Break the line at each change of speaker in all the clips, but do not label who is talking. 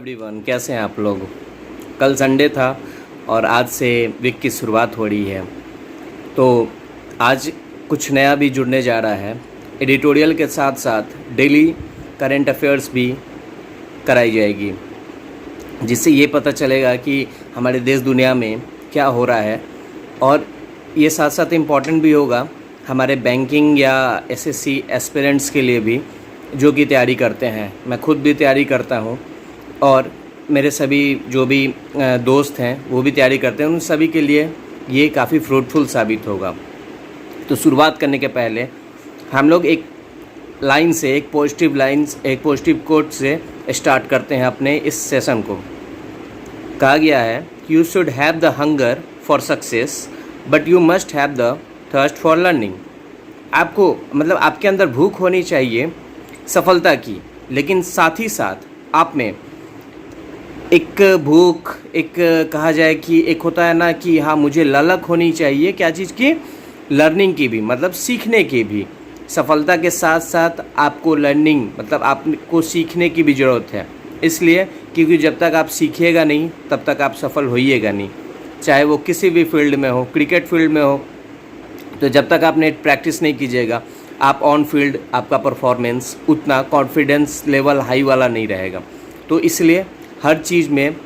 Everyone, कैसे हैं आप लोग। कल संडे था और आज से वीक की शुरुआत हो रही है, तो आज कुछ नया भी जुड़ने जा रहा है। एडिटोरियल के साथ साथ डेली करंट अफेयर्स भी कराई जाएगी, जिससे ये पता चलेगा कि हमारे देश दुनिया में क्या हो रहा है। और ये साथ साथ इम्पॉर्टेंट भी होगा हमारे बैंकिंग या एसएससी एस्पिरेंट्स के लिए भी, जो कि तैयारी करते हैं। मैं खुद भी तैयारी करता हूँ और मेरे सभी जो भी दोस्त हैं वो भी तैयारी करते हैं। उन सभी के लिए ये काफ़ी फ्रूटफुल साबित होगा। तो शुरुआत करने के पहले हम लोग एक पॉजिटिव कोट से स्टार्ट करते हैं अपने इस सेशन को। कहा गया है कि you should have the hunger for success but you must have the thirst for learning. आपको मतलब आपके अंदर भूख होनी चाहिए सफलता की, लेकिन साथ ही साथ आप में एक भूख, एक कहा जाए कि एक होता है ना कि हाँ मुझे ललक होनी चाहिए क्या चीज़ की, लर्निंग की भी, मतलब सीखने की भी। सफलता के साथ साथ आपको लर्निंग मतलब आपको सीखने की भी ज़रूरत है। इसलिए क्योंकि जब तक आप सीखिएगा नहीं तब तक आप सफल होइएगा नहीं, चाहे वो किसी भी फील्ड में हो। क्रिकेट फील्ड में हो तो जब तक आपने प्रैक्टिस नहीं कीजिएगा, आप ऑन फील्ड आपका परफॉर्मेंस उतना कॉन्फिडेंस लेवल हाई वाला नहीं रहेगा। तो इसलिए हर चीज़ में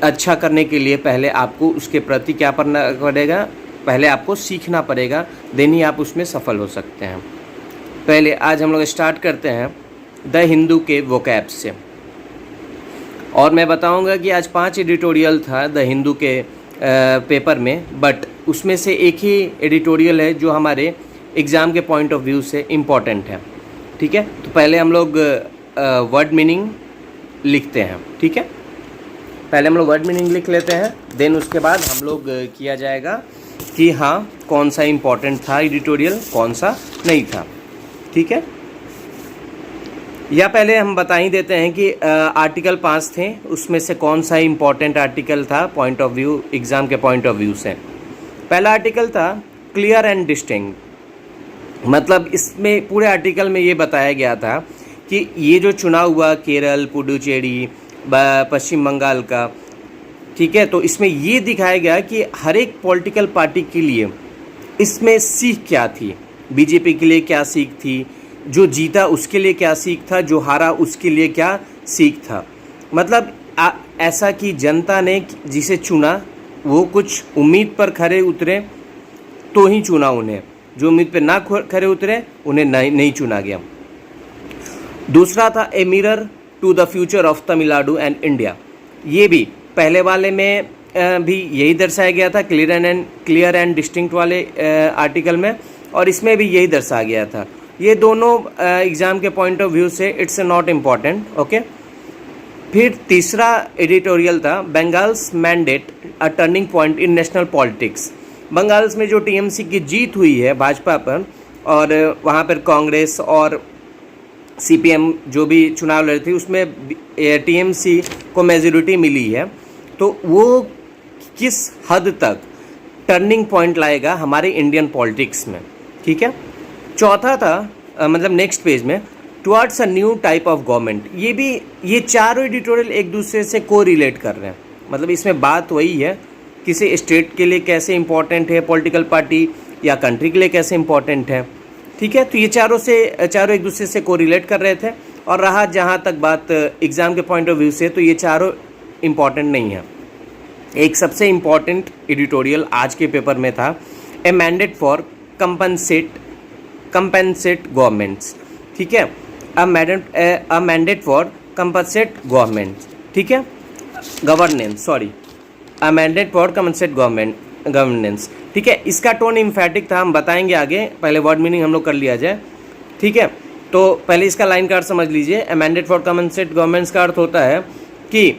अच्छा करने के लिए पहले आपको उसके प्रति क्या करना पड़ेगा, पहले आपको सीखना पड़ेगा, देन ही आप उसमें सफल हो सकते हैं। पहले आज हम लोग स्टार्ट करते हैं द हिंदू के वोकैब से। और मैं बताऊंगा कि आज 5 एडिटोरियल था द हिंदू के पेपर में, बट उसमें से एक ही एडिटोरियल है जो हमारे एग्ज़ाम के पॉइंट ऑफ व्यू से इम्पॉर्टेंट है। ठीक है, तो पहले हम लोग वर्ड मीनिंग लिखते हैं। ठीक है, पहले हम लोग वर्ड मीनिंग लिख लेते हैं, देन उसके बाद हम लोग किया जाएगा कि हाँ कौन सा इम्पॉर्टेंट था एडिटोरियल, कौन सा नहीं था। ठीक है, या पहले हम बता ही देते हैं कि आर्टिकल 5 थे, उसमें से कौन सा इम्पॉर्टेंट आर्टिकल था पॉइंट ऑफ व्यू, एग्ज़ाम के पॉइंट ऑफ व्यू से। पहला आर्टिकल था क्लियर एंड डिस्टिंक्ट। मतलब इसमें पूरे आर्टिकल में ये बताया गया था कि ये जो चुनाव हुआ केरल, पुडुचेरी, पश्चिम बंगाल का, ठीक है, तो इसमें ये दिखाया गया कि हर एक पॉलिटिकल पार्टी के लिए इसमें सीख क्या थी। बीजेपी के लिए क्या सीख थी, जो जीता उसके लिए क्या सीख था, जो हारा उसके लिए क्या सीख था। मतलब ऐसा कि जनता ने जिसे चुना वो कुछ उम्मीद पर खरे उतरे तो ही चुना उन्हें, जो उम्मीद पे ना खरे उतरे उन्हें नहीं चुना गया। दूसरा था a mirror to the future of Tamil Nadu and India. ये भी पहले वाले में भी यही दर्शाया गया था, क्लियर एंड डिस्टिंक्ट वाले आर्टिकल में, और इसमें भी यही दर्शाया गया था। ये दोनों एग्ज़ाम के पॉइंट ऑफ व्यू से इट्स नॉट इम्पॉर्टेंट। ओके, फिर तीसरा एडिटोरियल था Bengal's mandate a turning point in national politics. Bengal's में जो टीएमसी की जीत हुई है भाजपा पर, और वहाँ पर कांग्रेस और सीपीएम जो भी चुनाव लड़ी थी उसमें टीएमसी को मेजॉरिटी मिली है, तो वो किस हद तक टर्निंग पॉइंट लाएगा हमारे इंडियन पॉलिटिक्स में। ठीक है, चौथा था मतलब नेक्स्ट पेज में towards a new type of government. ये चारों एडिटोरियल एक दूसरे से को रिलेट कर रहे हैं। मतलब इसमें बात वही है, किसी स्टेट के लिए कैसे इंपॉर्टेंट है पॉलिटिकल पार्टी, या कंट्री के लिए कैसे इंपॉर्टेंट है। ठीक है, तो ये चारों एक दूसरे से को रिलेट कर रहे थे। और रहा जहाँ तक बात एग्ज़ाम के पॉइंट ऑफ व्यू से, तो ये चारों इम्पॉर्टेंट नहीं है। एक सबसे इम्पॉर्टेंट एडिटोरियल आज के पेपर में था ए मैंडेट फॉर कंपनसेट गवर्नमेंट्स। ठीक है, अ मैंडेट फॉर कंपनसेट गवर्नमेंट्स। ठीक है, अ मैंडेट फॉर कंपनसेट गवर्नेंस। ठीक है, इसका टोन इम्फैटिक था, हम बताएंगे आगे, पहले वर्ड मीनिंग हम लोग कर लिया जाए। ठीक है, तो पहले इसका लाइन का अर्थ समझ लीजिए। अ मैंडेट फॉर कंपनसेट गवर्नमेंट्स का अर्थ होता है कि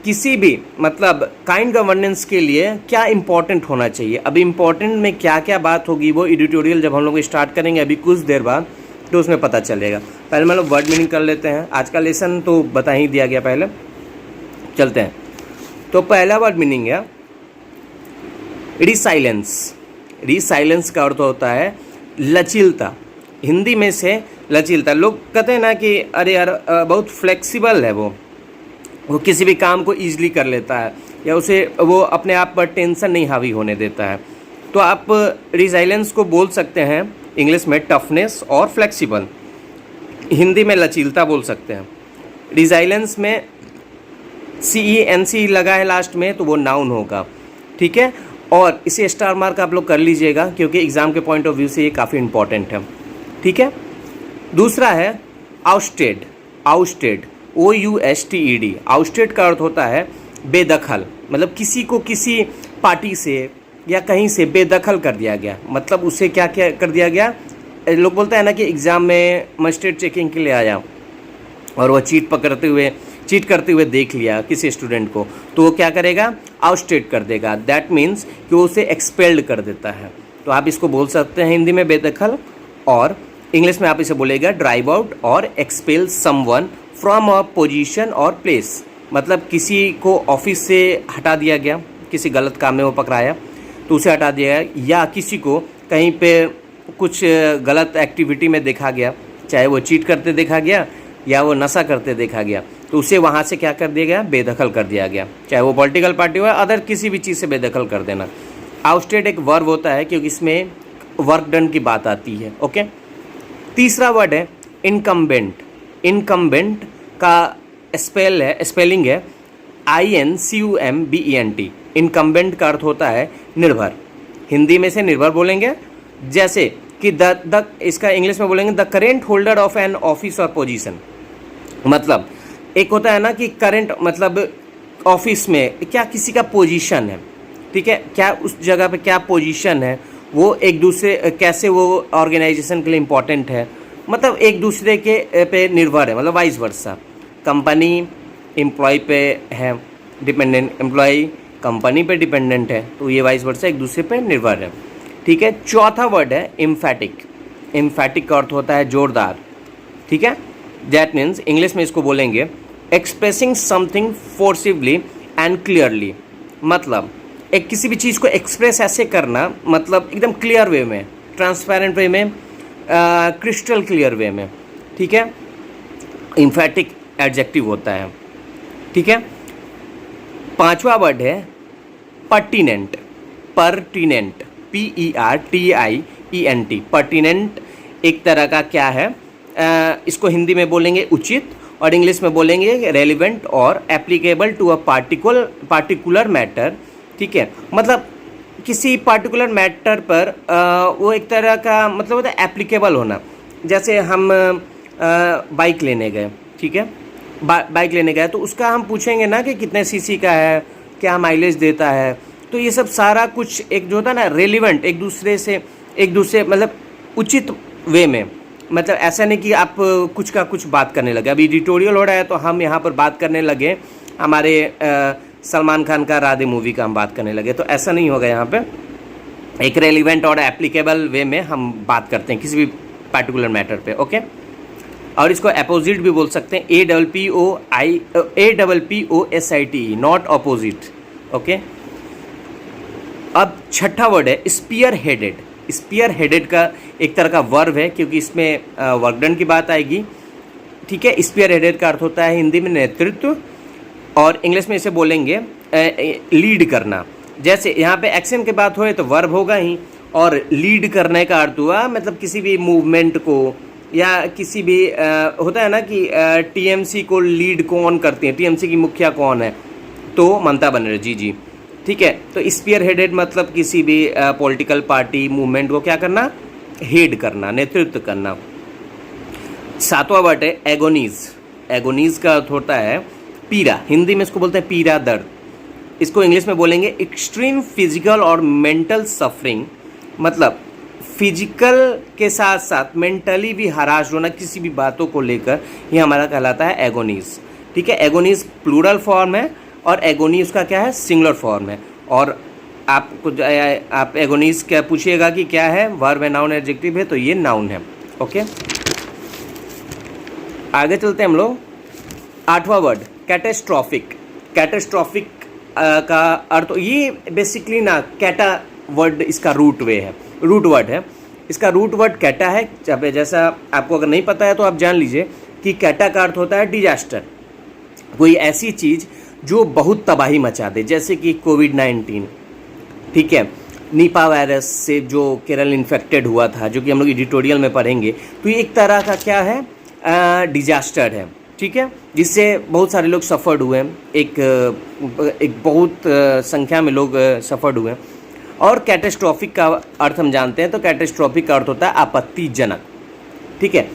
किसी भी मतलब काइंड गवर्नेंस के लिए क्या इंपॉर्टेंट होना चाहिए। अभी इंपॉर्टेंट में क्या क्या बात होगी वो एडिटोरियल जब हम लोग स्टार्ट करेंगे अभी कुछ देर बाद, तो उसमें पता चलेगा। पहले मतलब वर्ड मीनिंग कर लेते हैं, आज का लेसन तो बता ही दिया गया, पहले चलते हैं। तो पहला वर्ड मीनिंग है रिसाइलेंस। रिसाइलेंस का अर्थ होता है लचीलता, हिंदी में से लचीलता। लोग कहते हैं ना कि अरे यार बहुत फ्लेक्सिबल है वो, वो किसी भी काम को ईजिली कर लेता है, या उसे वो अपने आप पर टेंशन नहीं हावी होने देता है। तो आप रिजाइलेंस को बोल सकते हैं इंग्लिश में टफनेस और फ्लेक्सिबल, हिंदी में लचीलता बोल सकते हैं। रिजाइलेंस में CENC लगा है लास्ट में, तो वो नाउन होगा, ठीक है। और इसे स्टार मार्क आप लोग कर लीजिएगा, क्योंकि एग्ज़ाम के पॉइंट ऑफ व्यू से ये काफ़ी इंपॉर्टेंट है, ठीक है। दूसरा है आउस्टेड। आउस्टेड OUSTED, आउस्टेड का अर्थ होता है बेदखल, मतलब किसी को किसी पार्टी से या कहीं से बेदखल कर दिया गया, मतलब उसे क्या क्या कर दिया गया। लोग बोलते हैं ना कि एग्ज़ाम में मजिस्ट्रेट चेकिंग के लिए आया और वो चीट करते हुए देख लिया किसी स्टूडेंट को, तो वो क्या करेगा, आउटस्टेट कर देगा। दैट मीन्स कि वो उसे एक्सपेल्ड कर देता है। तो आप इसको बोल सकते हैं हिंदी में बेदखल, और इंग्लिश में आप इसे बोलेगा ड्राइव आउट और expel someone from a position और प्लेस, मतलब किसी को ऑफिस से हटा दिया गया, किसी गलत काम में वो पकड़ाया तो उसे हटा दिया गया, या किसी को कहीं पे कुछ गलत एक्टिविटी में देखा गया, चाहे वो चीट करते देखा गया या वो नशा करते देखा गया, तो उसे वहाँ से क्या कर दिया गया, बेदखल कर दिया गया, चाहे वो पॉलिटिकल पार्टी हो या अदर किसी भी चीज़ से बेदखल कर देना। आउटस्टेड एक वर्ब होता है, क्योंकि इसमें वर्क डन की बात आती है, ओके। तीसरा वर्ड है इनकम्बेंट। इनकम्बेंट का स्पेलिंग है INCUMBENT। इनकम्बेंट का अर्थ होता है निर्भर, हिंदी में से निर्भर बोलेंगे, जैसे कि द इसका इंग्लिश में बोलेंगे the current holder of an office और पोजीशन। मतलब एक होता है ना कि करेंट मतलब ऑफिस में क्या किसी का पोजीशन है, ठीक है, क्या उस जगह पे क्या पोजीशन है, वो एक दूसरे कैसे वो ऑर्गेनाइजेशन के लिए इम्पोर्टेंट है, मतलब एक दूसरे के पे निर्भर है, मतलब वाइस वर्सा। कंपनी एम्प्लॉय पे है डिपेंडेंट, एम्प्लॉय कंपनी पे डिपेंडेंट है, तो ये वाइस वर्सा एक दूसरे पे निर्भर है, ठीक है। चौथा वर्ड है एम्फैटिक। एम्फैटिक का अर्थ होता है जोरदार, ठीक है। दैट मीन्स इंग्लिश में इसको बोलेंगे एक्सप्रेसिंग समथिंग फोर्सिवली एंड क्लियरली, मतलब एक किसी भी चीज़ को एक्सप्रेस ऐसे करना, मतलब एकदम क्लियर वे में, ट्रांसपेरेंट वे में, क्रिस्टल क्लियर वे में, ठीक है। एम्फैटिक एडजेक्टिव होता है, ठीक है। पांचवा वर्ड है पर्टिनेंट। Pertinent PERTIENT। पर्टिनेंट एक तरह का क्या है, इसको हिंदी में बोलेंगे उचित, और इंग्लिश में बोलेंगे रेलिवेंट और applicable to a particular matter, ठीक है। मतलब किसी पार्टिकुलर मैटर पर वो एक तरह का मतलब होता है एप्लीकेबल होना। जैसे हम बाइक लेने गए, ठीक है, बाइक लेने गए तो उसका हम पूछेंगे ना कि कितने सीसी का है, क्या माइलेज देता है, तो ये सब सारा कुछ एक जो होता है ना रेलिवेंट, एक दूसरे मतलब उचित वे में, मतलब ऐसा नहीं कि आप कुछ का कुछ बात करने लगे। अभी एडिटोरियल हो रहा है तो हम यहाँ पर बात करने लगे हमारे सलमान खान का राधे मूवी का हम बात करने लगे, तो ऐसा नहीं होगा। यहाँ पे एक रेलिवेंट और एप्लीकेबल वे में हम बात करते हैं किसी भी पार्टिकुलर मैटर पे, ओके। और इसको अपोजिट भी बोल सकते हैं, APPOSIT, नॉट अपोजिट, ओके। अब छठा वर्ड है स्पीयर हेडेड। स्पीयर हेडेड का एक तरह का वर्ब है, क्योंकि इसमें वर्कडन की बात आएगी, ठीक है। स्पीयर हेडेड का अर्थ होता है हिंदी में नेतृत्व, और इंग्लिश में इसे बोलेंगे लीड करना। जैसे यहाँ पे एक्शन की बात हो तो वर्ब होगा ही, और लीड करने का अर्थ हुआ मतलब किसी भी मूवमेंट को, या किसी भी होता है ना कि TMC को लीड कौन करती है, TMC की मुखिया कौन है, तो ममता बनर्जी जी, ठीक है। तो स्पीयर हेडेड मतलब किसी भी पॉलिटिकल पार्टी मूवमेंट को क्या करना, हेड करना, नेतृत्व करना। सातवां वर्ड है एगोनीज। एगोनीज का अर्थ होता है पीड़ा, हिंदी में इसको बोलते हैं पीड़ा, दर्द। इसको इंग्लिश में बोलेंगे एक्सट्रीम फिजिकल और मेंटल सफरिंग, मतलब फिजिकल के साथ साथ मेंटली भी हराश होना किसी भी बातों को लेकर, ये हमारा कहलाता है एगोनीज, ठीक है। एगोनीज प्लूरल फॉर्म है और एगोनी उसका क्या है, सिंगुलर फॉर्म है। और आप एगोनीज क्या पूछिएगा कि क्या है, वर्ब है, नाउन, एडजेक्टिव है, तो ये नाउन है, ओके। आगे चलते हैं हम लोग। आठवां वर्ड कैटेस्ट्रॉफिक। कैटेस्ट्रॉफिक का अर्थ, ये बेसिकली ना कैटा वर्ड इसका रूट वर्ड है। इसका रूट वर्ड कैटा है। जैसा आपको अगर नहीं पता है तो आप जान लीजिए कि कैटा का अर्थ होता है डिजास्टर, कोई ऐसी चीज़ जो बहुत तबाही मचा दे, जैसे कि कोविड-19, ठीक है, निपा वायरस से जो केरल इन्फेक्टेड हुआ था, जो कि हम लोग एडिटोरियल में पढ़ेंगे। तो ये एक तरह का क्या है, डिजास्टर है, ठीक है, जिससे बहुत सारे लोग सफ़र्ड हुए, एक बहुत संख्या में लोग सफ़र्ड हुए। और कैटेस्ट्रॉफिक का अर्थ हम जानते हैं, तो कैटेस्ट्रॉफिक का अर्थ होता है आपत्तिजनक, ठीक है।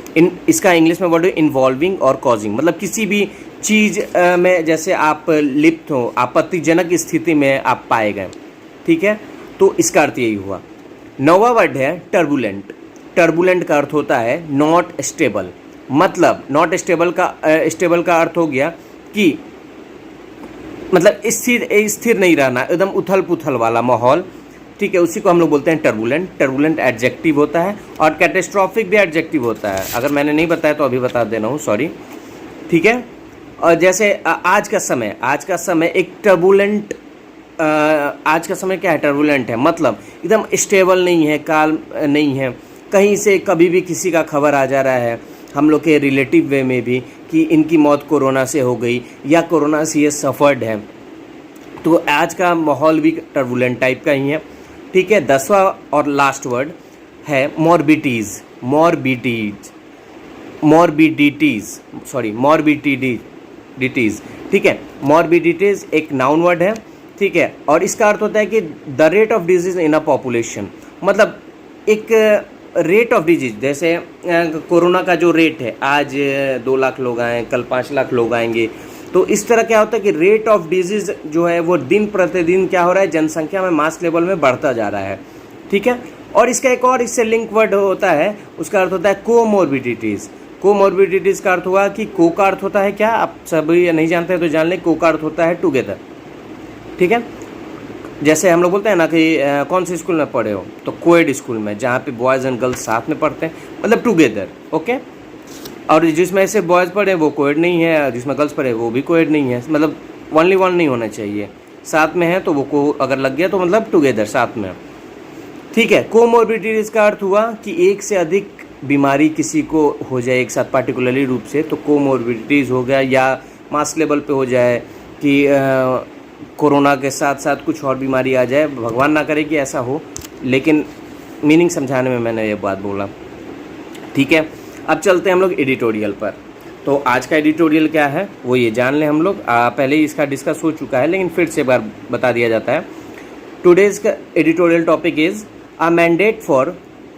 इसका इंग्लिश में वर्ड है इन्वॉल्विंग और कॉजिंग, मतलब किसी भी चीज़ में जैसे आप लिप्त हो, आपत्तिजनक स्थिति में आप पाए गए, ठीक है, तो इसका अर्थ यही हुआ। नौवा वर्ड है टर्बुलेंट। टर्बुलेंट का अर्थ होता है नॉट स्टेबल, मतलब नॉट स्टेबल का अर्थ हो गया कि मतलब स्थिर नहीं रहना, एकदम उथल पुथल वाला माहौल, ठीक है, उसी को हम लोग बोलते हैं टर्बुलेंट। टर्बुलेंट एडजेक्टिव होता है, और कैटेस्ट्रॉफिक भी एडजेक्टिव होता है। अगर मैंने नहीं बताया तो अभी बता दे रहा हूँ, सॉरी, ठीक है। और जैसे आज का समय एक टर्बुलेंट, आज का समय क्या है, टर्बुलेंट है, मतलब एकदम स्टेबल नहीं है, काल्म नहीं है, कहीं से कभी भी किसी का खबर आ जा रहा है, हम लोग के रिलेटिव वे में भी, कि इनकी मौत कोरोना से हो गई या कोरोना से ये सफ़र्ड है। तो आज का माहौल भी टर्बुलेंट टाइप का ही है, ठीक है। 10वां और लास्ट वर्ड है मॉर्बिडिटीज़, ठीक है। मॉर्बिडिटीज़ एक नाउन वर्ड है, ठीक है, और इसका अर्थ होता है कि the rate of disease in a population, मतलब एक रेट ऑफ डिजीज, जैसे कोरोना का जो रेट है, आज 2 लाख लोग आए, कल 5 लाख लोग आएंगे, तो इस तरह क्या होता है कि रेट ऑफ डिजीज़ जो है वो दिन प्रतिदिन क्या हो रहा है, जनसंख्या में, मास लेवल में बढ़ता जा रहा है, ठीक है। और इसका एक और इससे लिंक वर्ड होता है, उसका अर्थ होता है कोमोर्बिडिटीज़। कोमोर्बिडिटीज़ का अर्थ हुआ कि को का अर्थ होता है क्या, आप सभी नहीं जानते हैं तो जान लें, को का अर्थ होता है टुगेदर, ठीक है। जैसे हम लोग बोलते हैं ना कि कौन से स्कूल में पढ़े हो, तो कोएड स्कूल में, जहाँ पे बॉयज़ एंड गर्ल्स साथ में पढ़ते हैं, मतलब टुगेदर, ओके। और जिसमें ऐसे बॉयज़ पढ़े वो कोएड नहीं है, जिसमें गर्ल्स पढ़े वो भी कोएड नहीं है, मतलब ओनली वन नहीं होना चाहिए, साथ में है तो वो को अगर लग गया तो मतलब टुगेदर, साथ में, ठीक है। कोमोर्बिडिटीज़ का अर्थ हुआ कि एक से अधिक बीमारी किसी को हो जाए एक साथ पार्टिकुलरली रूप से, तो कोमोर्बिडिटीज़ हो गया, या मास लेवल पे हो जाए कि कोरोना के साथ साथ कुछ और बीमारी आ जाए, भगवान ना करे कि ऐसा हो, लेकिन मीनिंग समझाने में मैंने ये बात बोला, ठीक है। अब चलते हैं हम लोग एडिटोरियल पर। तो आज का एडिटोरियल क्या है वो ये जान लें हम लोग, पहले ही इसका डिस्कस हो चुका है, लेकिन फिर से एक बार बता दिया जाता है। टुडेज़ का editorial topic is a mandate for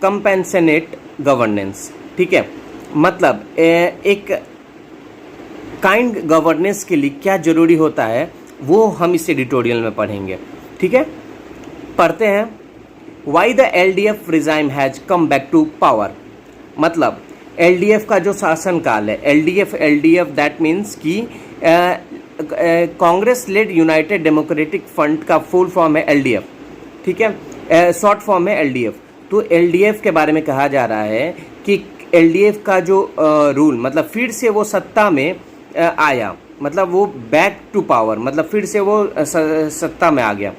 compassionate governance, ठीक है, मतलब एक काइंड गवर्नेंस के लिए क्या ज़रूरी होता है वो हम इस एडिटोरियल में पढ़ेंगे, ठीक है। पढ़ते हैं। Why the LDF regime has come back to power, मतलब LDF का जो शासनकाल है, LDF दैट मीन्स कि Congress led United Democratic Front का फुल फॉर्म है LDF, ठीक है, शॉर्ट फॉर्म है LDF। तो LDF के बारे में कहा जा रहा है कि LDF का जो रूल, मतलब फिर से वो सत्ता में आया, मतलब वो बैक टू पावर, मतलब फिर से वो सत्ता में आ गया,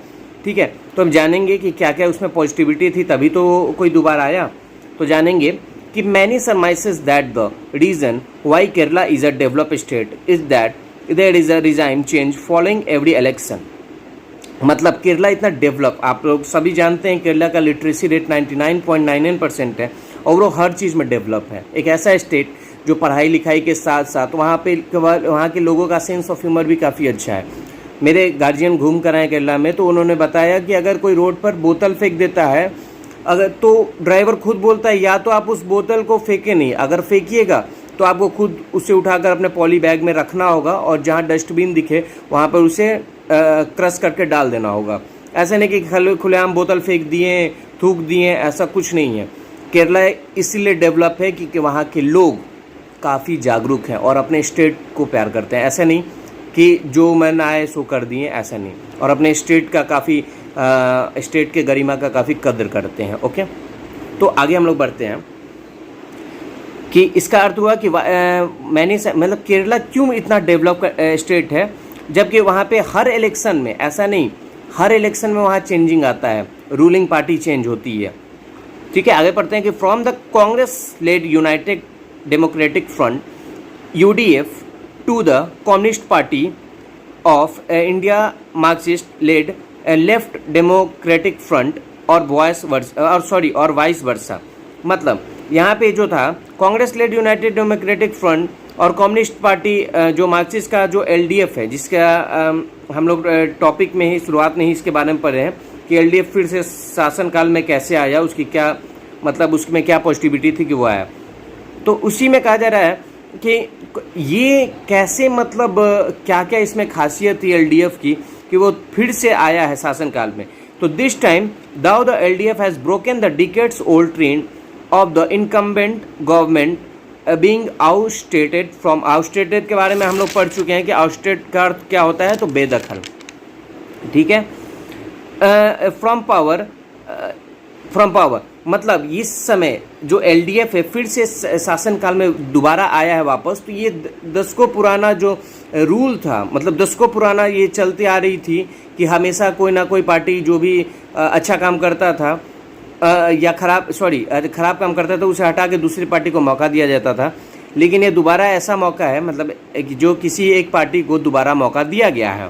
ठीक है। तो हम जानेंगे कि क्या क्या उसमें पॉजिटिविटी थी, तभी तो कोई दोबारा आया। तो जानेंगे कि many surmises that the reason why Kerala is a developed state is that there is a regime change following every election, मतलब केरला इतना डेवलप, आप लोग सभी जानते हैं केरला का लिटरेसी रेट 99.99% है, और वो हर चीज़ में डेवलप है। एक ऐसा स्टेट जो पढ़ाई लिखाई के साथ साथ वहाँ के लोगों का सेंस ऑफ ह्यूमर भी काफ़ी अच्छा है। मेरे गार्जियन घूम कर आए केरला में, तो उन्होंने बताया कि अगर कोई रोड पर बोतल फेंक देता है, अगर तो ड्राइवर खुद बोलता है या तो आप उस बोतल को फेंके नहीं, अगर फेंकिएगा तो आपको खुद उसे उठाकर अपने पॉली बैग में रखना होगा, और जहाँ डस्टबिन दिखे वहाँ पर उसे क्रश करके डाल देना होगा। ऐसा नहीं कि खुलेआम बोतल फेंक दिए, थूक दिए, ऐसा कुछ नहीं है। केरला इसीलिए डेवलप है क्योंकि वहाँ के लोग काफ़ी जागरूक हैं और अपने स्टेट को प्यार करते हैं। ऐसा नहीं कि जो मन आए सो कर दिए, ऐसा नहीं, और अपने स्टेट का काफ़ी स्टेट के गरिमा का काफ़ी कदर करते हैं, ओके। तो आगे हम लोग बढ़ते हैं कि इसका अर्थ हुआ कि मतलब केरला क्यों इतना डेवलप स्टेट है, जबकि वहाँ पे हर इलेक्शन में, ऐसा नहीं, हर इलेक्शन में वहाँ चेंजिंग आता है, रूलिंग पार्टी चेंज होती है, ठीक है। आगे पढ़ते हैं कि from the Congress led United Democratic Front UDF to the Communist Party of India Marxist led Left Democratic Front और वाइस वर्सा। मतलब यहाँ पे जो था Congress led United Democratic Front और कम्युनिस्ट पार्टी जो मार्क्सिस्ट का जो एलडीएफ है, जिसका हम लोग टॉपिक में ही शुरुआत में ही इसके बारे में पढ़े हैं कि एलडीएफ फिर से शासनकाल में कैसे आया, उसकी क्या मतलब उसमें क्या पॉजिटिविटी थी कि वो आया। तो उसी में कहा जा रहा है कि ये कैसे मतलब क्या क्या इसमें खासियत थी एलडीएफ की कि वो फिर से आया है शासनकाल में। तो this time though the LDF has broken the decades old trend of the incumbent government being ousted from. Ousted के बारे में हम लोग पढ़ चुके हैं कि आउटस्टेट का अर्थ क्या होता है, तो बेदखल, ठीक है। फ्रॉम पावर मतलब इस समय जो एलडीएफ है फिर से शासनकाल में दोबारा आया है वापस। तो ये दशकों पुराना जो रूल था, मतलब दशकों पुराना ये चलती आ रही थी कि हमेशा कोई ना कोई पार्टी जो भी अच्छा काम करता था या खराब काम करता था उसे हटा के दूसरी पार्टी को मौका दिया जाता था। लेकिन ये दोबारा ऐसा मौका है, मतलब जो किसी एक पार्टी को दोबारा मौका दिया गया है,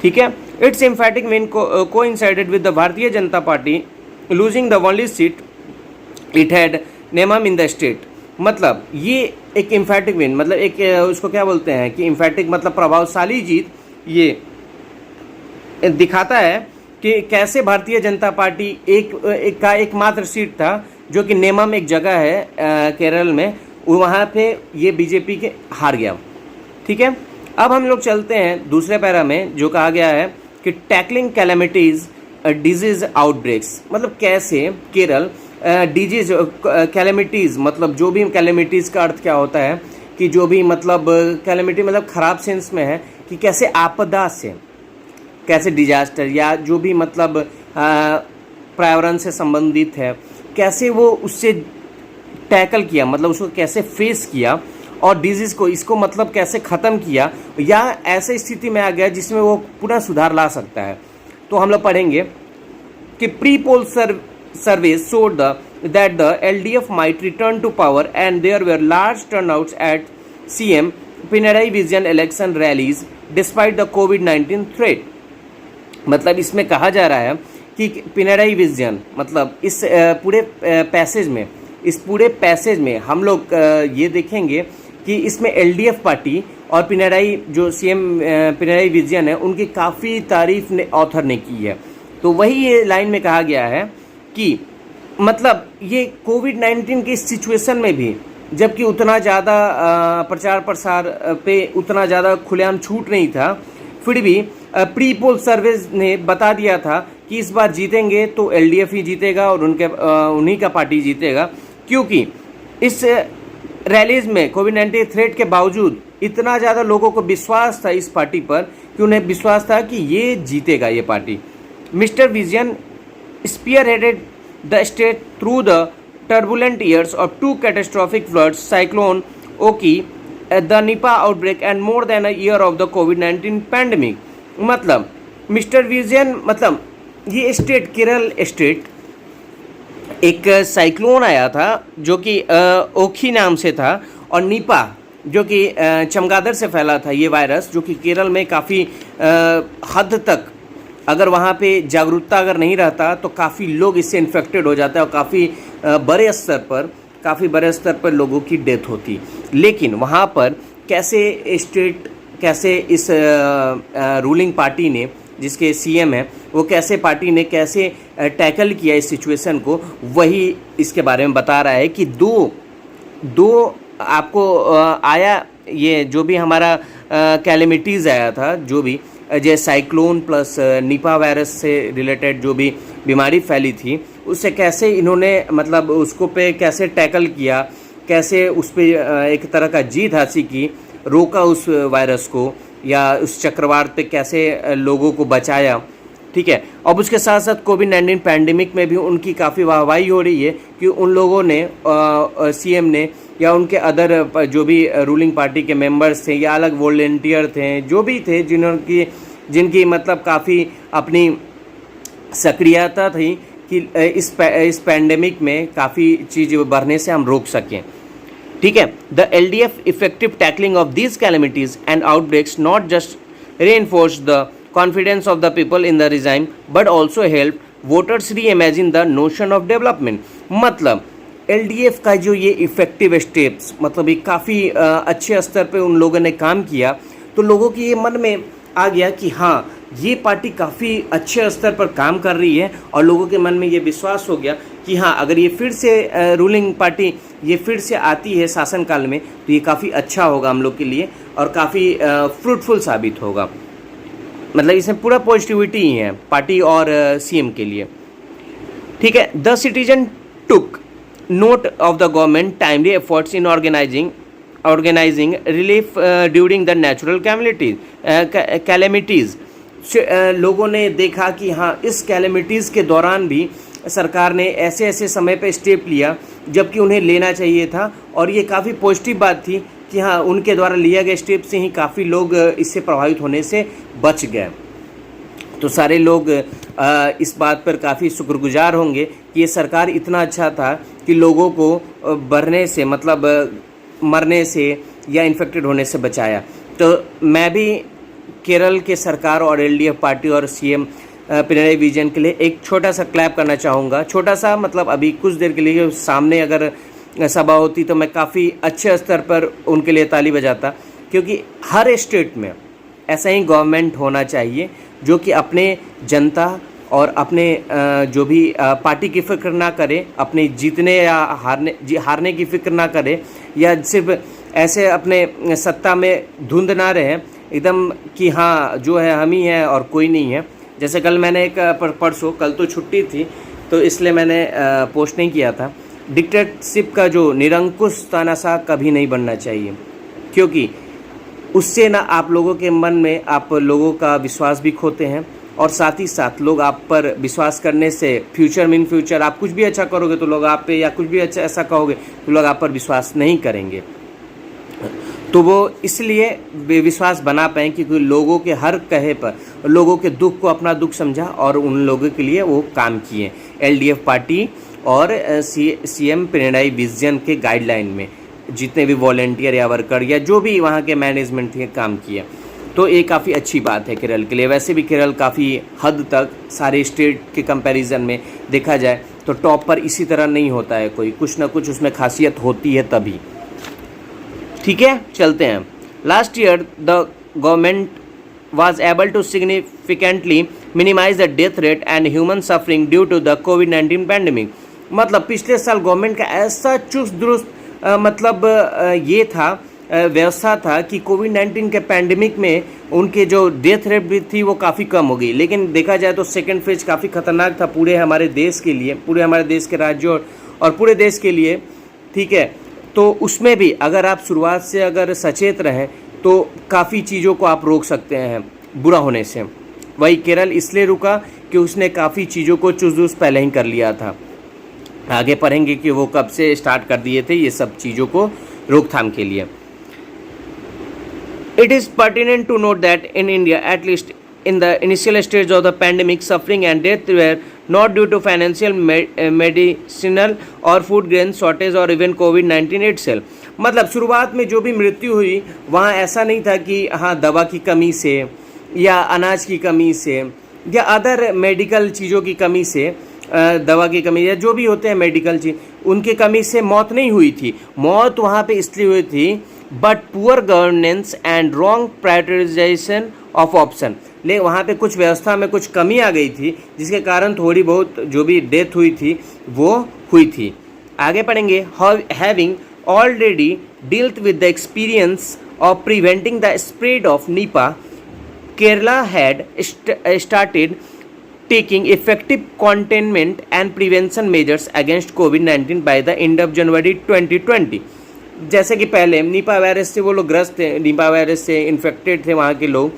ठीक है। It's emphatic mean coincided with the Bharatiya Janata Party losing the only seat it had Nemom in the state. मतलब ये एक एम्फैटिक विन, मतलब एक उसको क्या बोलते हैं कि एम्फैटिक मतलब प्रभावशाली जीत, ये दिखाता है कि कैसे भारतीय जनता पार्टी का एकमात्र सीट था जो कि नेमम एक जगह है केरल में, वहाँ पे ये बीजेपी के हार गया, ठीक है। अब हम लोग चलते हैं दूसरे पैरा में जो कहा गया है कि टैकलिंग कैलेमिटीज़ डिजीज आउटब्रेक्स। मतलब कैसे केरल डिजीज कैलेमिटीज़, मतलब जो भी कैलेमिटीज़ का अर्थ क्या होता है कि जो भी मतलब कैलेमिटी मतलब ख़राब सेंस में है कि कैसे आपदा से, कैसे डिजास्टर या जो भी मतलब पर्यावरण से संबंधित है, कैसे वो उससे टैकल किया, मतलब उसको कैसे फेस किया और डिजीज़ को इसको मतलब कैसे ख़त्म किया या ऐसे स्थिति में आ गया जिसमें वो पुनः सुधार ला सकता है। तो हम लोग पढ़ेंगे कि pre poll surveys showed that the LDF might return to power and there were large turnouts at CM Pinarayi Vijayan election rallies despite the कोविड-19 थ्रेट। मतलब इसमें कहा जा रहा है कि पिनराई विजयन, मतलब इस पूरे पैसेज में हम लोग ये देखेंगे कि इसमें एलडीएफ पार्टी और पिनराई जो सीएम पिनराई विजयन है उनकी काफ़ी तारीफ ने ऑथर ने की है। तो वही ये लाइन में कहा गया है कि मतलब ये कोविड-19 की सिचुएशन में भी, जबकि उतना ज़्यादा प्रचार प्रसार पे उतना ज़्यादा खुलेआम छूट नहीं था, फिर भी प्री पोल सर्वेज ने बता दिया था कि इस बार जीतेंगे तो एलडीएफ ही जीतेगा और उन्हीं का पार्टी जीतेगा, क्योंकि इस रैलीज में कोविड-19 थ्रेट के बावजूद इतना ज़्यादा लोगों को विश्वास था इस पार्टी पर कि उन्हें विश्वास था कि ये जीतेगा ये party. Mister Vijayan spearheaded the state through the turbulent years of two catastrophic floods, Cyclone Oki, the Nipah outbreak and more than a year of the COVID-19 pandemic। मतलब मिस्टर विजयन, मतलब ये स्टेट केरल स्टेट एक साइक्लोन आया था जो कि ओखी नाम से था और निपा जो कि चमगादड़ से फैला था ये वायरस, जो कि केरल में काफ़ी हद तक अगर वहाँ पे जागरूकता अगर नहीं रहता तो काफ़ी लोग इससे इन्फेक्टेड हो जाते हैं और काफ़ी बड़े स्तर पर लोगों की डेथ होती। लेकिन वहाँ पर कैसे इस रूलिंग पार्टी ने, जिसके सीएम है वो कैसे पार्टी ने कैसे टैकल किया इस सिचुएशन को, वही इसके बारे में बता रहा है कि दो आपको आया ये जो भी हमारा कैलेमिटीज़ आया था, जो भी जैसे साइक्लोन प्लस निपा वायरस से रिलेटेड जो भी बीमारी फैली थी, उससे कैसे इन्होंने मतलब उसको पे कैसे टैकल किया, कैसे उस पर एक तरह का जीत हासिल की, रोका उस वायरस को या उस चक्रवात पे कैसे लोगों को बचाया, ठीक है। अब उसके साथ साथ कोविड-19 पैंडेमिक में भी उनकी काफ़ी वाहवाही हो रही है कि उन लोगों ने सीएम ने या उनके अदर जो भी रूलिंग पार्टी के मेंबर्स थे या अलग वॉलंटियर थे, जो भी थे जिनकी मतलब काफ़ी अपनी सक्रियता थी कि इस पैंडेमिक में काफ़ी चीज़ बढ़ने से हम रोक सकें। ठीक है। The LDF effective tackling of these calamities and outbreaks not just reinforced the confidence of the people in the regime but also helped voters reimagine the notion of development। मतलब LDF का जो ये इफ़ेक्टिव स्टेप्स, मतलब ये काफ़ी अच्छे स्तर पे उन लोगों ने काम किया, तो लोगों के ये मन में आ गया कि हाँ, ये पार्टी काफ़ी अच्छे स्तर पर काम कर रही है, और लोगों के मन में ये विश्वास हो गया कि हाँ, अगर ये फिर से रूलिंग पार्टी ये फिर से आती है शासनकाल में, तो ये काफ़ी अच्छा होगा हम लोग के लिए और काफ़ी फ्रूटफुल साबित होगा। मतलब इसमें पूरा पॉजिटिविटी ही है पार्टी और CM के लिए। ठीक है। The citizen took note of the government timely efforts in organizing relief during the natural calamities। लोगों ने देखा कि हाँ, इस कैलेमिटीज़ के दौरान भी सरकार ने ऐसे ऐसे समय पे स्टेप लिया जबकि उन्हें लेना चाहिए था, और ये काफ़ी पॉजिटिव बात थी कि हाँ, उनके द्वारा लिया गया स्टेप से ही काफ़ी लोग इससे प्रभावित होने से बच गए। तो सारे लोग इस बात पर काफ़ी शुक्रगुजार होंगे कि ये सरकार इतना अच्छा था कि लोगों को बढ़ने से, मतलब मरने से या इन्फेक्टेड होने से बचाया। तो मैं भी केरल के सरकार और LDF पार्टी और CM पिनराई विजयन के लिए एक छोटा सा क्लैप करना चाहूँगा। छोटा सा मतलब अभी कुछ देर के लिए सामने अगर सभा होती तो मैं काफ़ी अच्छे स्तर पर उनके लिए ताली बजाता, क्योंकि हर स्टेट में ऐसा ही गवर्नमेंट होना चाहिए जो कि अपने जनता और अपने जो भी पार्टी की फिक्र ना करे, अपने जीतने या हारने की फिक्र ना करे, या सिर्फ ऐसे अपने सत्ता में धुंध ना रहे एकदम कि हाँ, जो है हम ही हैं और कोई नहीं है। जैसे कल मैंने एक परसों, कल तो छुट्टी थी तो इसलिए मैंने पोस्ट नहीं किया था, डिक्टेटरशिप का जो निरंकुश तानाशाह कभी नहीं बनना चाहिए, क्योंकि उससे ना आप लोगों के मन में आप लोगों का विश्वास भी खोते हैं, और साथ ही साथ लोग आप पर विश्वास करने से फ्यूचर आप कुछ भी अच्छा करोगे तो लोग आप पे, या कुछ भी अच्छा ऐसा कहोगे तो लोग आप पर विश्वास नहीं करेंगे। तो वो इसलिए विश्वास बना पाएँ क्योंकि लोगों के हर कहे पर लोगों के दुख को अपना दुख समझा और उन लोगों के लिए वो काम किए। LDF पार्टी और CM पिनराई विजयन के गाइडलाइन में जितने भी वॉलेंटियर या वर्कर या जो भी वहाँ के मैनेजमेंट थे काम किया, तो ये काफ़ी अच्छी बात है केरल के लिए। वैसे भी केरल काफ़ी हद तक सारे स्टेट के कंपैरिजन में देखा जाए तो टॉप पर इसी तरह नहीं होता है, कोई कुछ ना कुछ उसमें खासियत होती है तभी। ठीक है, चलते हैं। Last year the government was able to significantly minimize the death rate and human suffering due to the COVID-19 pandemic। मतलब पिछले साल गवर्नमेंट का ऐसा चुस्त दुरुस्त मतलब ये था, व्यवस्था था कि कोविड-19 के पैंडमिक में उनके जो डेथ रेट भी थी वो काफ़ी कम हो गई। लेकिन देखा जाए तो सेकेंड फेज काफ़ी खतरनाक था पूरे हमारे देश के लिए, पूरे हमारे देश के राज्यों और पूरे देश के लिए। ठीक है, तो उसमें भी अगर आप शुरुआत से अगर सचेत रहें तो काफ़ी चीज़ों को आप रोक सकते हैं बुरा होने से। वही केरल इसलिए रुका कि उसने काफ़ी चीज़ों को चुस्त पहले ही कर लिया था। आगे पढ़ेंगे कि वो कब से स्टार्ट कर दिए थे ये सब चीज़ों को रोकथाम के लिए। It is pertinent to note that in India, at least in the initial stage of the pandemic, suffering and death were not due to financial, medicinal or food grain shortage or even COVID-19 itself। मतलब शुरुआत में जो भी मृत्यु हुई वहाँ ऐसा नहीं था कि हाँ दवा की कमी से या अनाज की कमी से या अदर मेडिकल चीज़ों की कमी से, दवा की कमी या जो भी होते हैं मेडिकल चीज, उनकी कमी से मौत नहीं हुई थी। मौत वहाँ पे इसलिए हुई थी but poor governance and wrong prioritisation of option. ले वहाँ पे कुछ व्यवस्था में कुछ कमी आ गई थी जिसके कारण थोड़ी बहुत जो भी डेथ हुई थी वो हुई थी। आगे पढ़ेंगे। Having already dealt with the experience of preventing the spread of Nipah, Kerala had started taking effective containment and prevention measures against COVID-19 by the end of January 2020। जैसे कि पहले निपा वायरस से वो लोग ग्रस्त थे, निपा वायरस से infected थे वहाँ के लोग,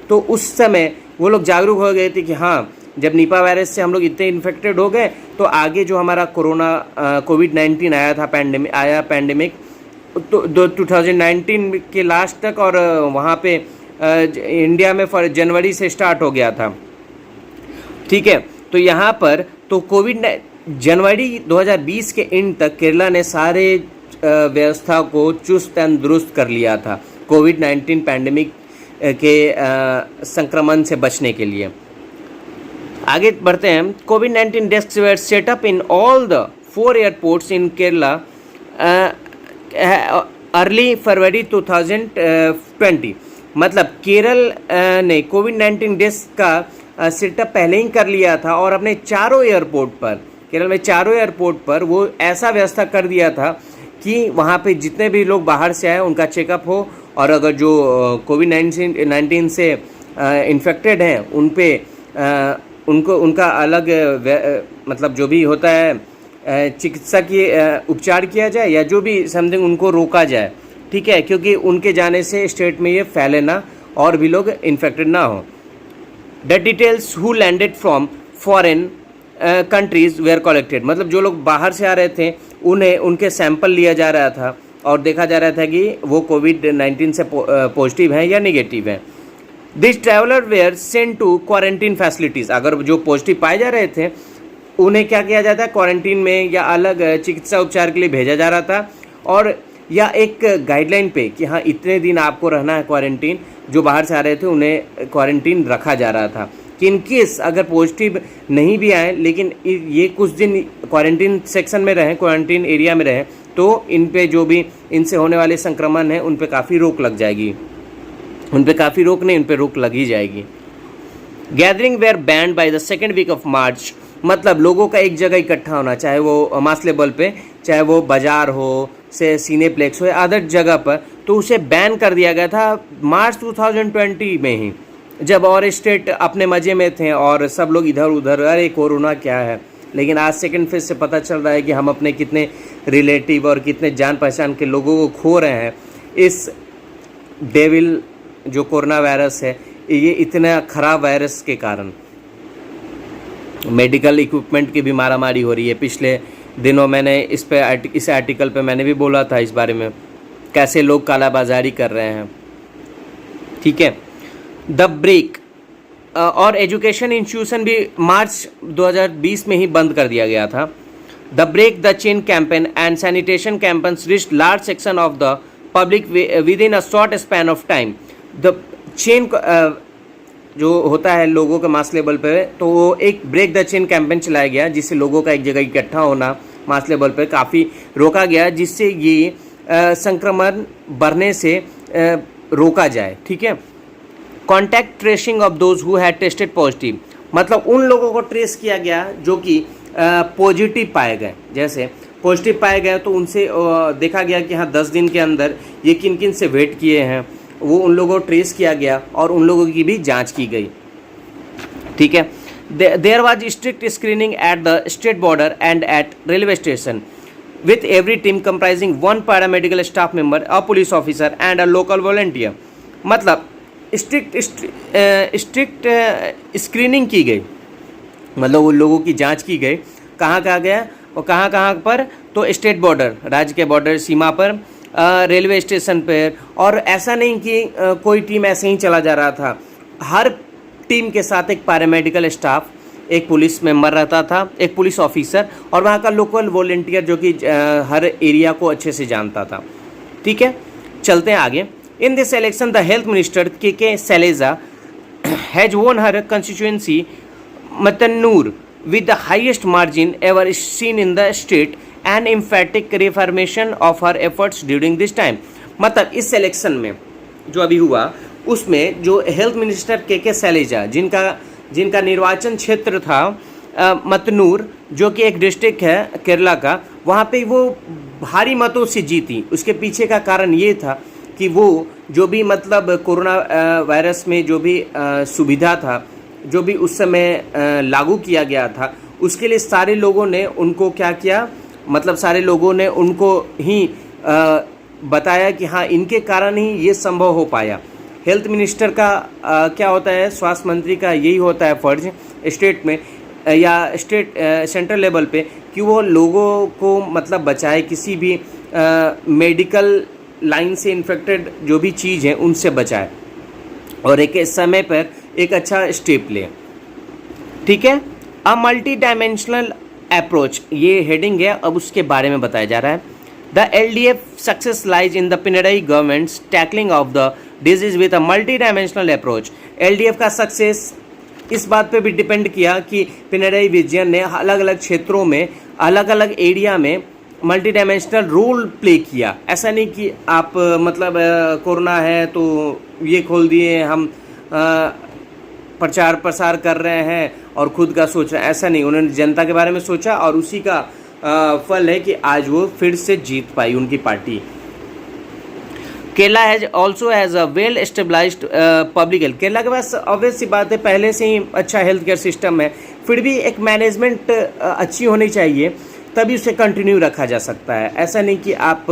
तो उस समय वो लोग जागरूक हो गए थे कि हाँ जब निपा वायरस से हम लोग इतने इन्फेक्टेड हो गए तो आगे जो हमारा कोरोना COVID-19 आया था पैंडेमिक तो 2019 के लास्ट तक, और वहाँ पे इंडिया में जनवरी से स्टार्ट हो गया था। ठीक है, तो यहाँ पर तो जनवरी 2020 के एंड तक केरला ने सारे व्यवस्था को चुस्त एंड दुरुस्त कर लिया था कोविड-19 पैंडेमिक के संक्रमण से बचने के लिए। आगे बढ़ते हैं। कोविड-19 desks were set up in all the 4 airports in Kerala early February 2020। मतलब केरल ने कोविड-19 डेस्क का सेटअप पहले ही कर लिया था और अपने चारों एयरपोर्ट पर, केरल में चारों एयरपोर्ट पर वो ऐसा व्यवस्था कर दिया था कि वहाँ पे जितने भी लोग बाहर से आए उनका चेकअप हो, और अगर जो कोविड-19 से इन्फेक्टेड हैं उन पे उनको उनका अलग मतलब जो भी होता है चिकित्सा की उपचार किया जाए, या जो भी समथिंग उनको रोका जाए, ठीक है, क्योंकि उनके जाने से स्टेट में ये फैले ना और भी लोग इन्फेक्टेड ना हो। The details who landed from foreign countries were collected. मतलब जो लोग बाहर से आ रहे थे उन्हें उनके सैंपल लिया जा रहा था और देखा जा रहा था कि वो कोविड-19 से पॉजिटिव हैं या निगेटिव हैं। This traveller were sent to quarantine facilities. अगर जो पॉजिटिव पाए जा रहे थे उन्हें क्या किया जाता है, क्वारंटीन में या अलग चिकित्सा उपचार के लिए भेजा जा रहा था, और या एक गाइडलाइन पे कि हाँ इतने दिन आपको रहना है क्वारंटीन। जो बाहर से आ रहे थे उन्हें क्वारंटीन रखा जा रहा था कि इन केस अगर पॉजिटिव नहीं भी आए लेकिन ये कुछ दिन क्वारंटीन सेक्शन में रहें, क्वारंटीन एरिया में रहें, तो इन पे जो भी इनसे होने वाले संक्रमण है उन पे काफ़ी रोक लग जाएगी। उन पे काफ़ी रोक नहीं, उन पे रोक लग ही जाएगी। Gathering were banned by the second week of March. मतलब लोगों का एक जगह इकट्ठा होना, चाहे वो मास लेवल पे, चाहे वो बाजार हो, से सिनेप्लेक्स हो या अदर जगह पर, तो उसे बैन कर दिया गया था मार्च 2020 में ही, जब और स्टेट अपने मज़े में थे और सब लोग इधर उधर, अरे कोरोना क्या है। लेकिन आज सेकेंड फेज से पता चल रहा है कि हम अपने कितने रिलेटिव और कितने जान पहचान के लोगों को खो रहे हैं इस डेविल जो कोरोना वायरस है, ये इतना ख़राब वायरस के कारण। मेडिकल इक्विपमेंट की भी मारामारी हो रही है। पिछले दिनों मैंने इस आर्टिकल पे मैंने भी बोला था इस बारे में, कैसे लोग कालाबाजारी कर रहे हैं, ठीक है। द ब्रेक और एजुकेशन इंस्टीट्यूशन भी मार्च 2020 में ही बंद कर दिया गया था। The break the chain campaign and sanitation campaigns reached large section of the public within a short span of time. The chain जो होता है लोगों के मास लेवल पे, तो वो एक ब्रेक द चेन कैंपेन चलाया गया जिससे लोगों का एक जगह इकट्ठा होना मास लेवल पे काफ़ी रोका गया, जिससे ये संक्रमण बढ़ने से रोका जाए, ठीक है। Contact tracing of those who had tested positive. मतलब उन लोगों को ट्रेस किया गया जो कि पॉजिटिव पाए गए। जैसे पॉजिटिव पाए गए तो उनसे देखा गया कि हाँ 10 दिन के अंदर ये किन किन से वेट किए हैं, वो उन लोगों को ट्रेस किया गया और उन लोगों की भी जांच की गई, ठीक है। There was strict screening at the state border and at railway station with every team comprising 1 paramedical staff member, a police officer and a local volunteer. मतलब स्ट्रिक्ट स्क्रीनिंग की गई, मतलब उन लोगों की जांच की गई। कहाँ कहाँ गया और कहाँ कहाँ पर, तो स्टेट बॉर्डर, राज्य के बॉर्डर सीमा पर, रेलवे स्टेशन पर। और ऐसा नहीं कि कोई टीम ऐसे ही चला जा रहा था, हर टीम के साथ एक पैरामेडिकल स्टाफ, एक पुलिस मेंबर रहता था, एक पुलिस ऑफिसर और वहाँ का लोकल वॉलंटियर जो कि हर एरिया को अच्छे से जानता था, ठीक है। चलते हैं आगे। In this election the health minister K Shailaja has won her constituency Mattannur with the highest margin ever seen in the state and emphatic reaffirmation of her efforts during this time। मतलब इस इलेक्शन में जो अभी हुआ उसमें जो हेल्थ मिनिस्टर के सैलेजा, जिनका निर्वाचन क्षेत्र था मतनूर, जो कि एक डिस्ट्रिक्ट है केरला का, वहाँ पे वो भारी मतों से जीती। उसके पीछे का कारण ये था कि वो जो भी मतलब कोरोना वायरस में जो भी सुविधा था, जो भी उस समय लागू किया गया था, उसके लिए सारे लोगों ने उनको क्या किया, मतलब सारे लोगों ने उनको ही बताया कि हाँ इनके कारण ही ये संभव हो पाया। हेल्थ मिनिस्टर का क्या होता है, स्वास्थ्य मंत्री का यही होता है फर्ज स्टेट में या सेंट्रल लेवल पे कि वो लोगों को मतलब बचाए, किसी भी मेडिकल लाइन से इन्फेक्टेड जो भी चीज़ है उनसे बचाए और एक समय पर एक अच्छा स्टेप ले, ठीक है। अ मल्टी डायमेंशनल अप्रोच, ये हेडिंग है, अब उसके बारे में बताया जा रहा है। The LDF success lies in the Pinarayi government's tackling of the disease with a multi-dimensional approach. LDF का सक्सेस इस बात पे भी डिपेंड किया कि पिनराई विजयन ने अलग अलग क्षेत्रों में, अलग अलग एरिया में मल्टी डायमेंशनल रोल प्ले किया। ऐसा नहीं कि आप मतलब कोरोना है तो ये खोल दिए, हम प्रचार प्रसार कर रहे हैं और खुद का सोच रहे हैं, ऐसा नहीं। उन्होंने जनता के बारे में सोचा और उसी का फल है कि आज वो फिर से जीत पाई उनकी party. Kerala has also has a well established public health. Kerala के पास ऑब्वियस सी बात है पहले से ही अच्छा हेल्थ केयर सिस्टम है, फिर भी एक मैनेजमेंट अच्छी होनी चाहिए, तभी उसे कंटिन्यू रखा जा सकता है। ऐसा नहीं कि आप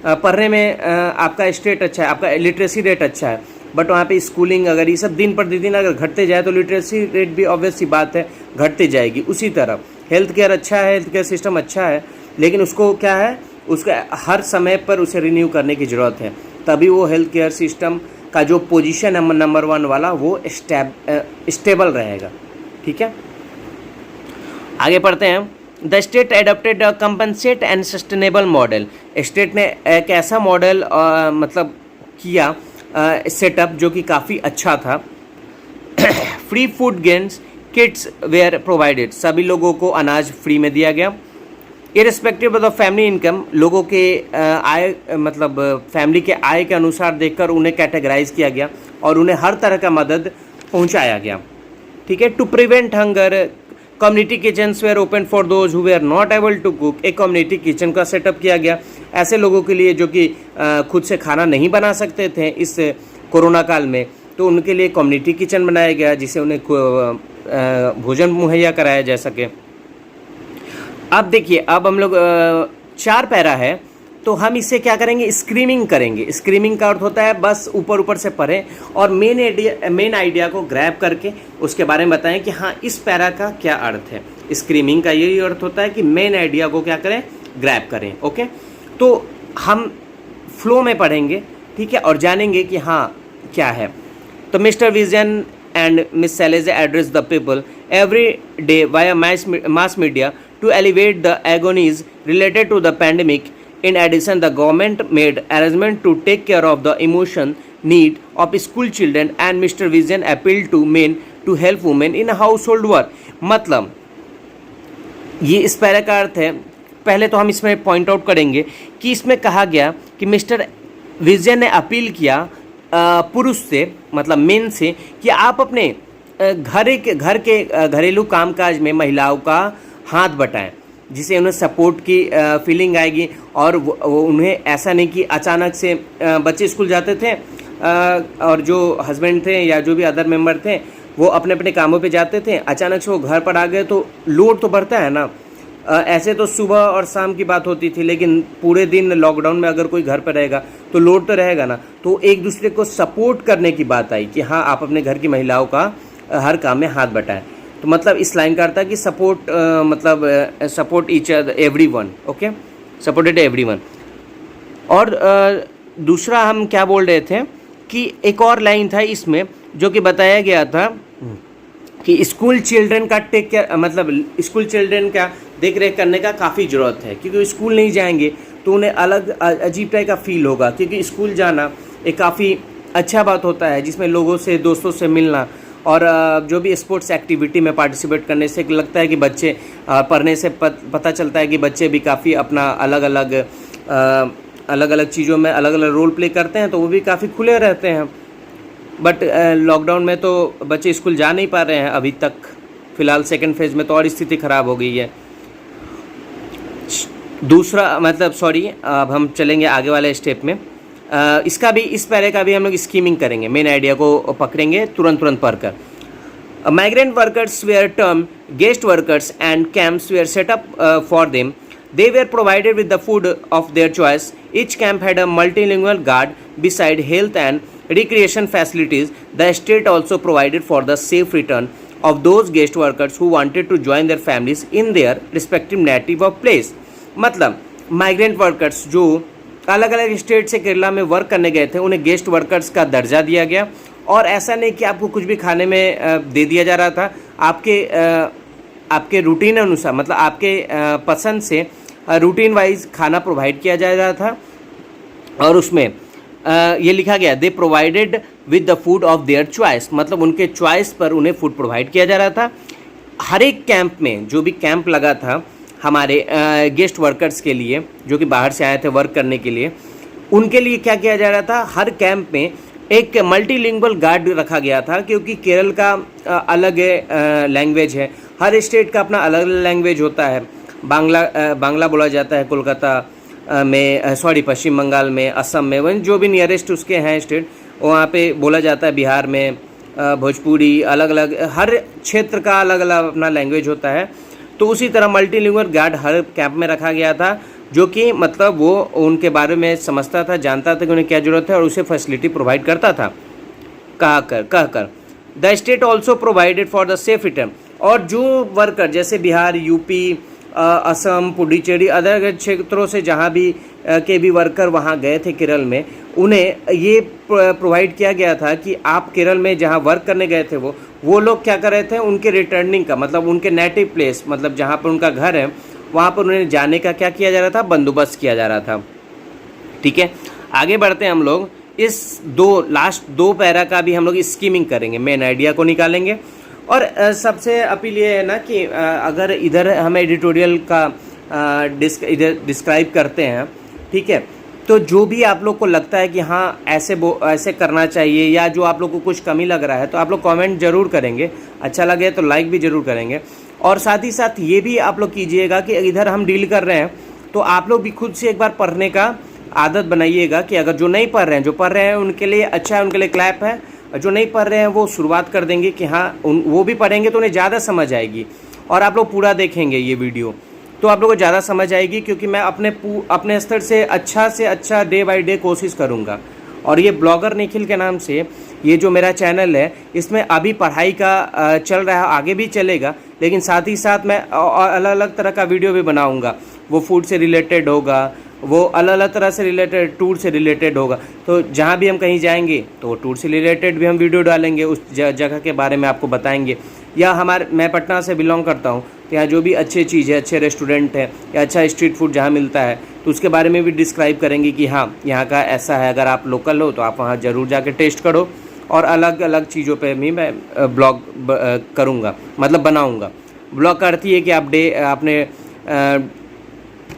पढ़ने में आपका स्टेट अच्छा है, आपका लिटरेसी रेट अच्छा है, बट वहाँ पे स्कूलिंग अगर ये सब दिन प्रतिदिन अगर घटते जाए तो लिटरेसी रेट भी ऑब्वियस सी बात है घटती जाएगी। उसी तरह हेल्थ केयर अच्छा है, हेल्थ केयर सिस्टम अच्छा है, लेकिन उसको क्या है, उसको हर समय पर उसे रिन्यू करने की ज़रूरत है, तभी वो हेल्थ केयर सिस्टम का जो पोजीशन है नंबर 1 वाला वो स्टेबल रहेगा। ठीक है, आगे पढ़ते हैं। The state adopted compensate and sustainable model. State ने एक ऐसा मॉडल मतलब किया सेटअप जो कि काफ़ी अच्छा था। Free food grains kits were provided. सभी लोगों को अनाज फ्री में दिया गया। Irrespective of the family income, लोगों के आय मतलब फैमिली के आय के अनुसार देखकर उन्हें कैटेगराइज किया गया और उन्हें हर तरह का मदद पहुंचाया गया। ठीक है। To prevent hunger, community kitchens were open for those who were not able to cook. एक कम्युनिटी किचन का सेटअप किया गया ऐसे लोगों के लिए जो कि खुद से खाना नहीं बना सकते थे इस कोरोना काल में, तो उनके लिए कम्युनिटी किचन बनाया गया जिससे उन्हें भोजन मुहैया कराया जा सके। अब देखिए, अब हम लोग 4 पैरा है तो हम इससे क्या करेंगे, स्क्रीमिंग करेंगे। स्क्रीमिंग का अर्थ होता है बस ऊपर से पढ़ें और मेन आइडिया को ग्रैब करके उसके बारे में बताएं कि हाँ इस पैरा का क्या अर्थ है। स्क्रीमिंग का यही अर्थ होता है कि मेन आइडिया को क्या करें, ग्रैब करें। ओके, तो हम फ्लो में पढ़ेंगे, ठीक है, और जानेंगे कि हाँ क्या है। तो mister vision and Miss Salazar address the people every day via mass media to alleviate the agonies related to the pandemic. In addition, the government made arrangement to take care of the emotion need of school children, and Mr. Vision appealed to men to help women in household work. मतलब ये इस para का अर्थ है। पहले तो हम इसमें point out करेंगे कि इसमें कहा गया कि मिस्टर विजन ने अपील किया पुरुष से, मतलब मेन से, कि आप अपने घर के घरेलू कामकाज में महिलाओं का हाथ बटाएं, जिससे उन्हें सपोर्ट की फीलिंग आएगी और उन्हें ऐसा नहीं कि अचानक से बच्चे स्कूल जाते थे और जो हस्बैंड थे या जो भी अदर मेंबर थे वो अपने अपने कामों पे जाते थे, अचानक से वो घर पर आ गए तो लोड तो बढ़ता है ना। ऐसे तो सुबह और शाम की बात होती थी, लेकिन पूरे दिन लॉकडाउन में अगर कोई घर पर रहेगा तो लोड तो रहेगा ना। तो एक दूसरे को सपोर्ट करने की बात आई कि हाँ आप अपने घर की महिलाओं का हर काम में हाथ बटाएं। तो मतलब इस लाइन का अर्थ है कि सपोर्ट मतलब support each everyone. Okay, supported everyone. और दूसरा हम क्या बोल रहे थे कि एक और लाइन था इसमें जो कि बताया गया था कि स्कूल चिल्ड्रन का टेक केयर, मतलब स्कूल चिल्ड्रन का देख रेख करने का काफ़ी ज़रूरत है, क्योंकि स्कूल नहीं जाएंगे तो उन्हें अलग अजीब टाइप का फील होगा। क्योंकि स्कूल जाना एक काफ़ी अच्छा बात होता है जिसमें लोगों से, दोस्तों से मिलना और जो भी स्पोर्ट्स एक्टिविटी में पार्टिसिपेट करने से लगता है कि बच्चे पढ़ने से पता चलता है कि बच्चे भी काफ़ी अपना अलग अलग चीज़ों में अलग अलग रोल प्ले करते हैं, तो वो भी काफ़ी खुले रहते हैं। बट लॉकडाउन में तो बच्चे स्कूल जा नहीं पा रहे हैं अभी तक, फ़िलहाल सेकेंड फेज़ में तो और स्थिति ख़राब हो गई है। दूसरा मतलब सॉरी, अब हम चलेंगे आगे वाले स्टेप में। इसका भी, इस पैरे का भी हम लोग स्कीमिंग करेंगे, मेन आइडिया को पकड़ेंगे तुरंत पढ़कर। Migrant workers were term guest workers and camps were setup for them. They were provided with the food of their choice. Each camp had a multilingual guard beside health and recreation facilities. The state also provided for the safe return of those guest workers who wanted to join their families in their respective native of place. मतलब migrant workers जो अलग अलग state से केरला में work करने गए थे उन्हें गेस्ट वर्कर्स का दर्जा दिया गया, और ऐसा नहीं कि आपको कुछ भी खाने में दे दिया जा रहा था, आपके रूटीन अनुसार, मतलब आपके पसंद से रूटीन वाइज खाना प्रोवाइड किया जा रहा था। और उसमें ये लिखा गया दे provided with the food of their choice, मतलब उनके चॉइस पर उन्हें फूड प्रोवाइड किया जा रहा था। हर एक कैंप में, जो भी कैंप लगा था हमारे गेस्ट वर्कर्स के लिए जो कि बाहर से आए थे वर्क करने के लिए, उनके लिए क्या किया जा रहा था, हर कैंप में एक मल्टीलिंगुअल गार्ड रखा गया था, क्योंकि केरल का अलग लैंग्वेज है, हर स्टेट का अपना अलग लैंग्वेज होता है। बांग्ला बोला जाता है कोलकाता में, पश्चिम बंगाल में, असम में, वहीं जो भी नियरेस्ट उसके हैं स्टेट वहाँ पे बोला जाता है। बिहार में भोजपुरी, अलग अलग हर क्षेत्र का अलग अलग अपना लैंग्वेज होता है। तो उसी तरह मल्टीलिंगुअल गार्ड हर कैंप में रखा गया था, जो कि मतलब वो उनके बारे में समझता था, जानता था कि उन्हें क्या ज़रूरत है और उसे फैसिलिटी प्रोवाइड करता था कहकर। The state also provided for the safe return, और जो वर्कर जैसे बिहार, यूपी, असम, पुडुचेरी, अदर क्षेत्रों से जहाँ भी के भी वर्कर वहाँ गए थे केरल में, उन्हें ये प्रोवाइड किया गया था कि आप केरल में जहाँ वर्क करने गए थे वो लोग क्या कर रहे थे, उनके रिटर्निंग का मतलब उनके नेटिव प्लेस, मतलब जहाँ पर उनका घर है वहाँ पर उन्हें जाने का क्या किया जा रहा था, बंदोबस्त किया जा रहा था। ठीक है, आगे बढ़ते हैं हम लोग। इस लास्ट दो पैरा का भी हम लोग स्कीमिंग करेंगे, मेन आइडिया को निकालेंगे। और सबसे अपील ये है ना कि अगर इधर हम एडिटोरियल का इधर डिस्क्राइब करते हैं, ठीक है, तो जो भी आप लोग को लगता है कि हाँ ऐसे करना चाहिए, या जो आप लोग को कुछ कमी लग रहा है, तो आप लोग कमेंट जरूर करेंगे। अच्छा लगे तो लाइक भी जरूर करेंगे। और साथ ही साथ ये भी आप लोग कीजिएगा कि इधर हम डील कर रहे हैं तो आप लोग भी खुद से एक बार पढ़ने का आदत बनाइएगा, कि अगर जो नहीं पढ़ रहे हैं, जो पढ़ रहे हैं उनके लिए अच्छा है, उनके लिए क्लैप है, और जो नहीं पढ़ रहे हैं वो शुरुआत कर देंगे कि हाँ वो भी पढ़ेंगे तो उन्हें ज़्यादा समझ आएगी। और आप लोग पूरा देखेंगे ये वीडियो तो आप लोगों को ज़्यादा समझ आएगी, क्योंकि मैं अपने स्तर से अच्छा डे बाय डे कोशिश करूँगा। और ये ब्लॉगर निखिल के नाम से ये जो मेरा चैनल है, इसमें अभी पढ़ाई का चल रहा है, आगे भी चलेगा, लेकिन साथ ही साथ मैं अलग अलग तरह का वीडियो भी बनाऊंगा। वो फूड से रिलेटेड होगा, वो अलग अलग तरह से रिलेटेड, टूर से रिलेटेड होगा। तो जहाँ भी हम कहीं जाएंगे तो वो टूर से रिलेटेड भी हम वीडियो डालेंगे, उस जगह के बारे में आपको बताएंगे। या मैं पटना से बिलोंग करता हूँ, तो यहाँ जो भी अच्छी चीज़ है, अच्छे रेस्टोरेंट है या अच्छा स्ट्रीट फूड जहाँ मिलता है, तो उसके बारे में भी डिस्क्राइब करेंगे कि हाँ यहाँ का ऐसा है, अगर आप लोकल हो तो आप वहाँ ज़रूर जाके टेस्ट करो। और अलग अलग चीज़ों पे भी मैं ब्लॉग करूँगा, मतलब बनाऊँगा। ब्लॉग का अर्थ ये कि आप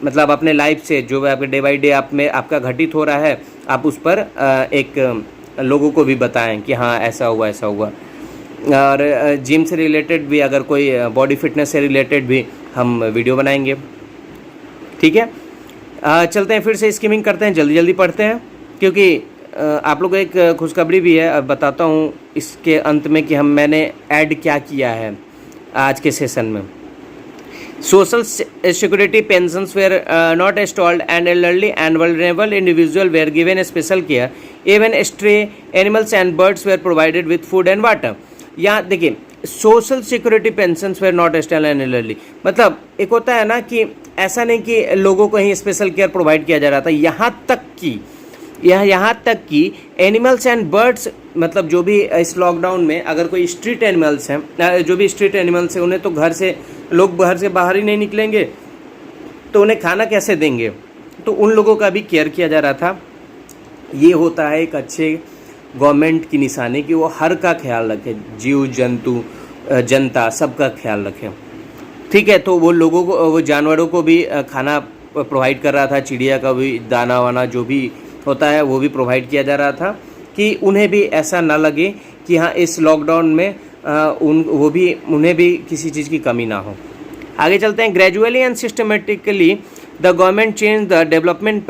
मतलब अपने लाइफ से जो आपके डे बाई डे आपका घटित हो रहा है, आप उस पर एक लोगों को भी बताएं कि हाँ ऐसा हुआ ऐसा हुआ। और जिम से रिलेटेड भी, अगर कोई बॉडी फिटनेस से रिलेटेड भी हम वीडियो बनाएंगे। ठीक है, चलते हैं, फिर से स्कीमिंग करते हैं, जल्दी जल्दी पढ़ते हैं, क्योंकि आप लोगों को एक खुशखबरी भी है। अब बताता हूँ इसके अंत में कि मैंने ऐड क्या किया है आज के सेशन में। Social security pensions were not installed, and elderly and vulnerable individuals were given special care. Even stray animals and birds were provided with food and water. यहाँ देखिए, social security pensions were not installed and elderly, मतलब एक होता है ना कि ऐसा नहीं कि लोगों को ही स्पेशल केयर प्रोवाइड किया जा रहा था, यहाँ तक कि एनिमल्स एंड बर्ड्स, मतलब जो भी इस लॉकडाउन में अगर कोई स्ट्रीट एनिमल्स हैं, जो भी स्ट्रीट एनिमल्स हैं, उन्हें तो लोग घर से बाहर ही नहीं निकलेंगे, तो उन्हें खाना कैसे देंगे, तो उन लोगों का भी केयर किया जा रहा था। ये होता है एक अच्छे गवर्नमेंट की निशानी कि वो हर का ख्याल रखे, जीव जंतु जनता सबका ख्याल रखें। ठीक है, तो वो लोगों को, वो जानवरों को भी खाना प्रोवाइड कर रहा था, चिड़िया का भी दाना वाना जो भी होता है वो भी प्रोवाइड किया जा रहा था, कि उन्हें भी ऐसा ना लगे कि हाँ इस लॉकडाउन में उन्हें भी किसी चीज़ की कमी ना हो। आगे चलते हैं। Gradually and systematically the government change the development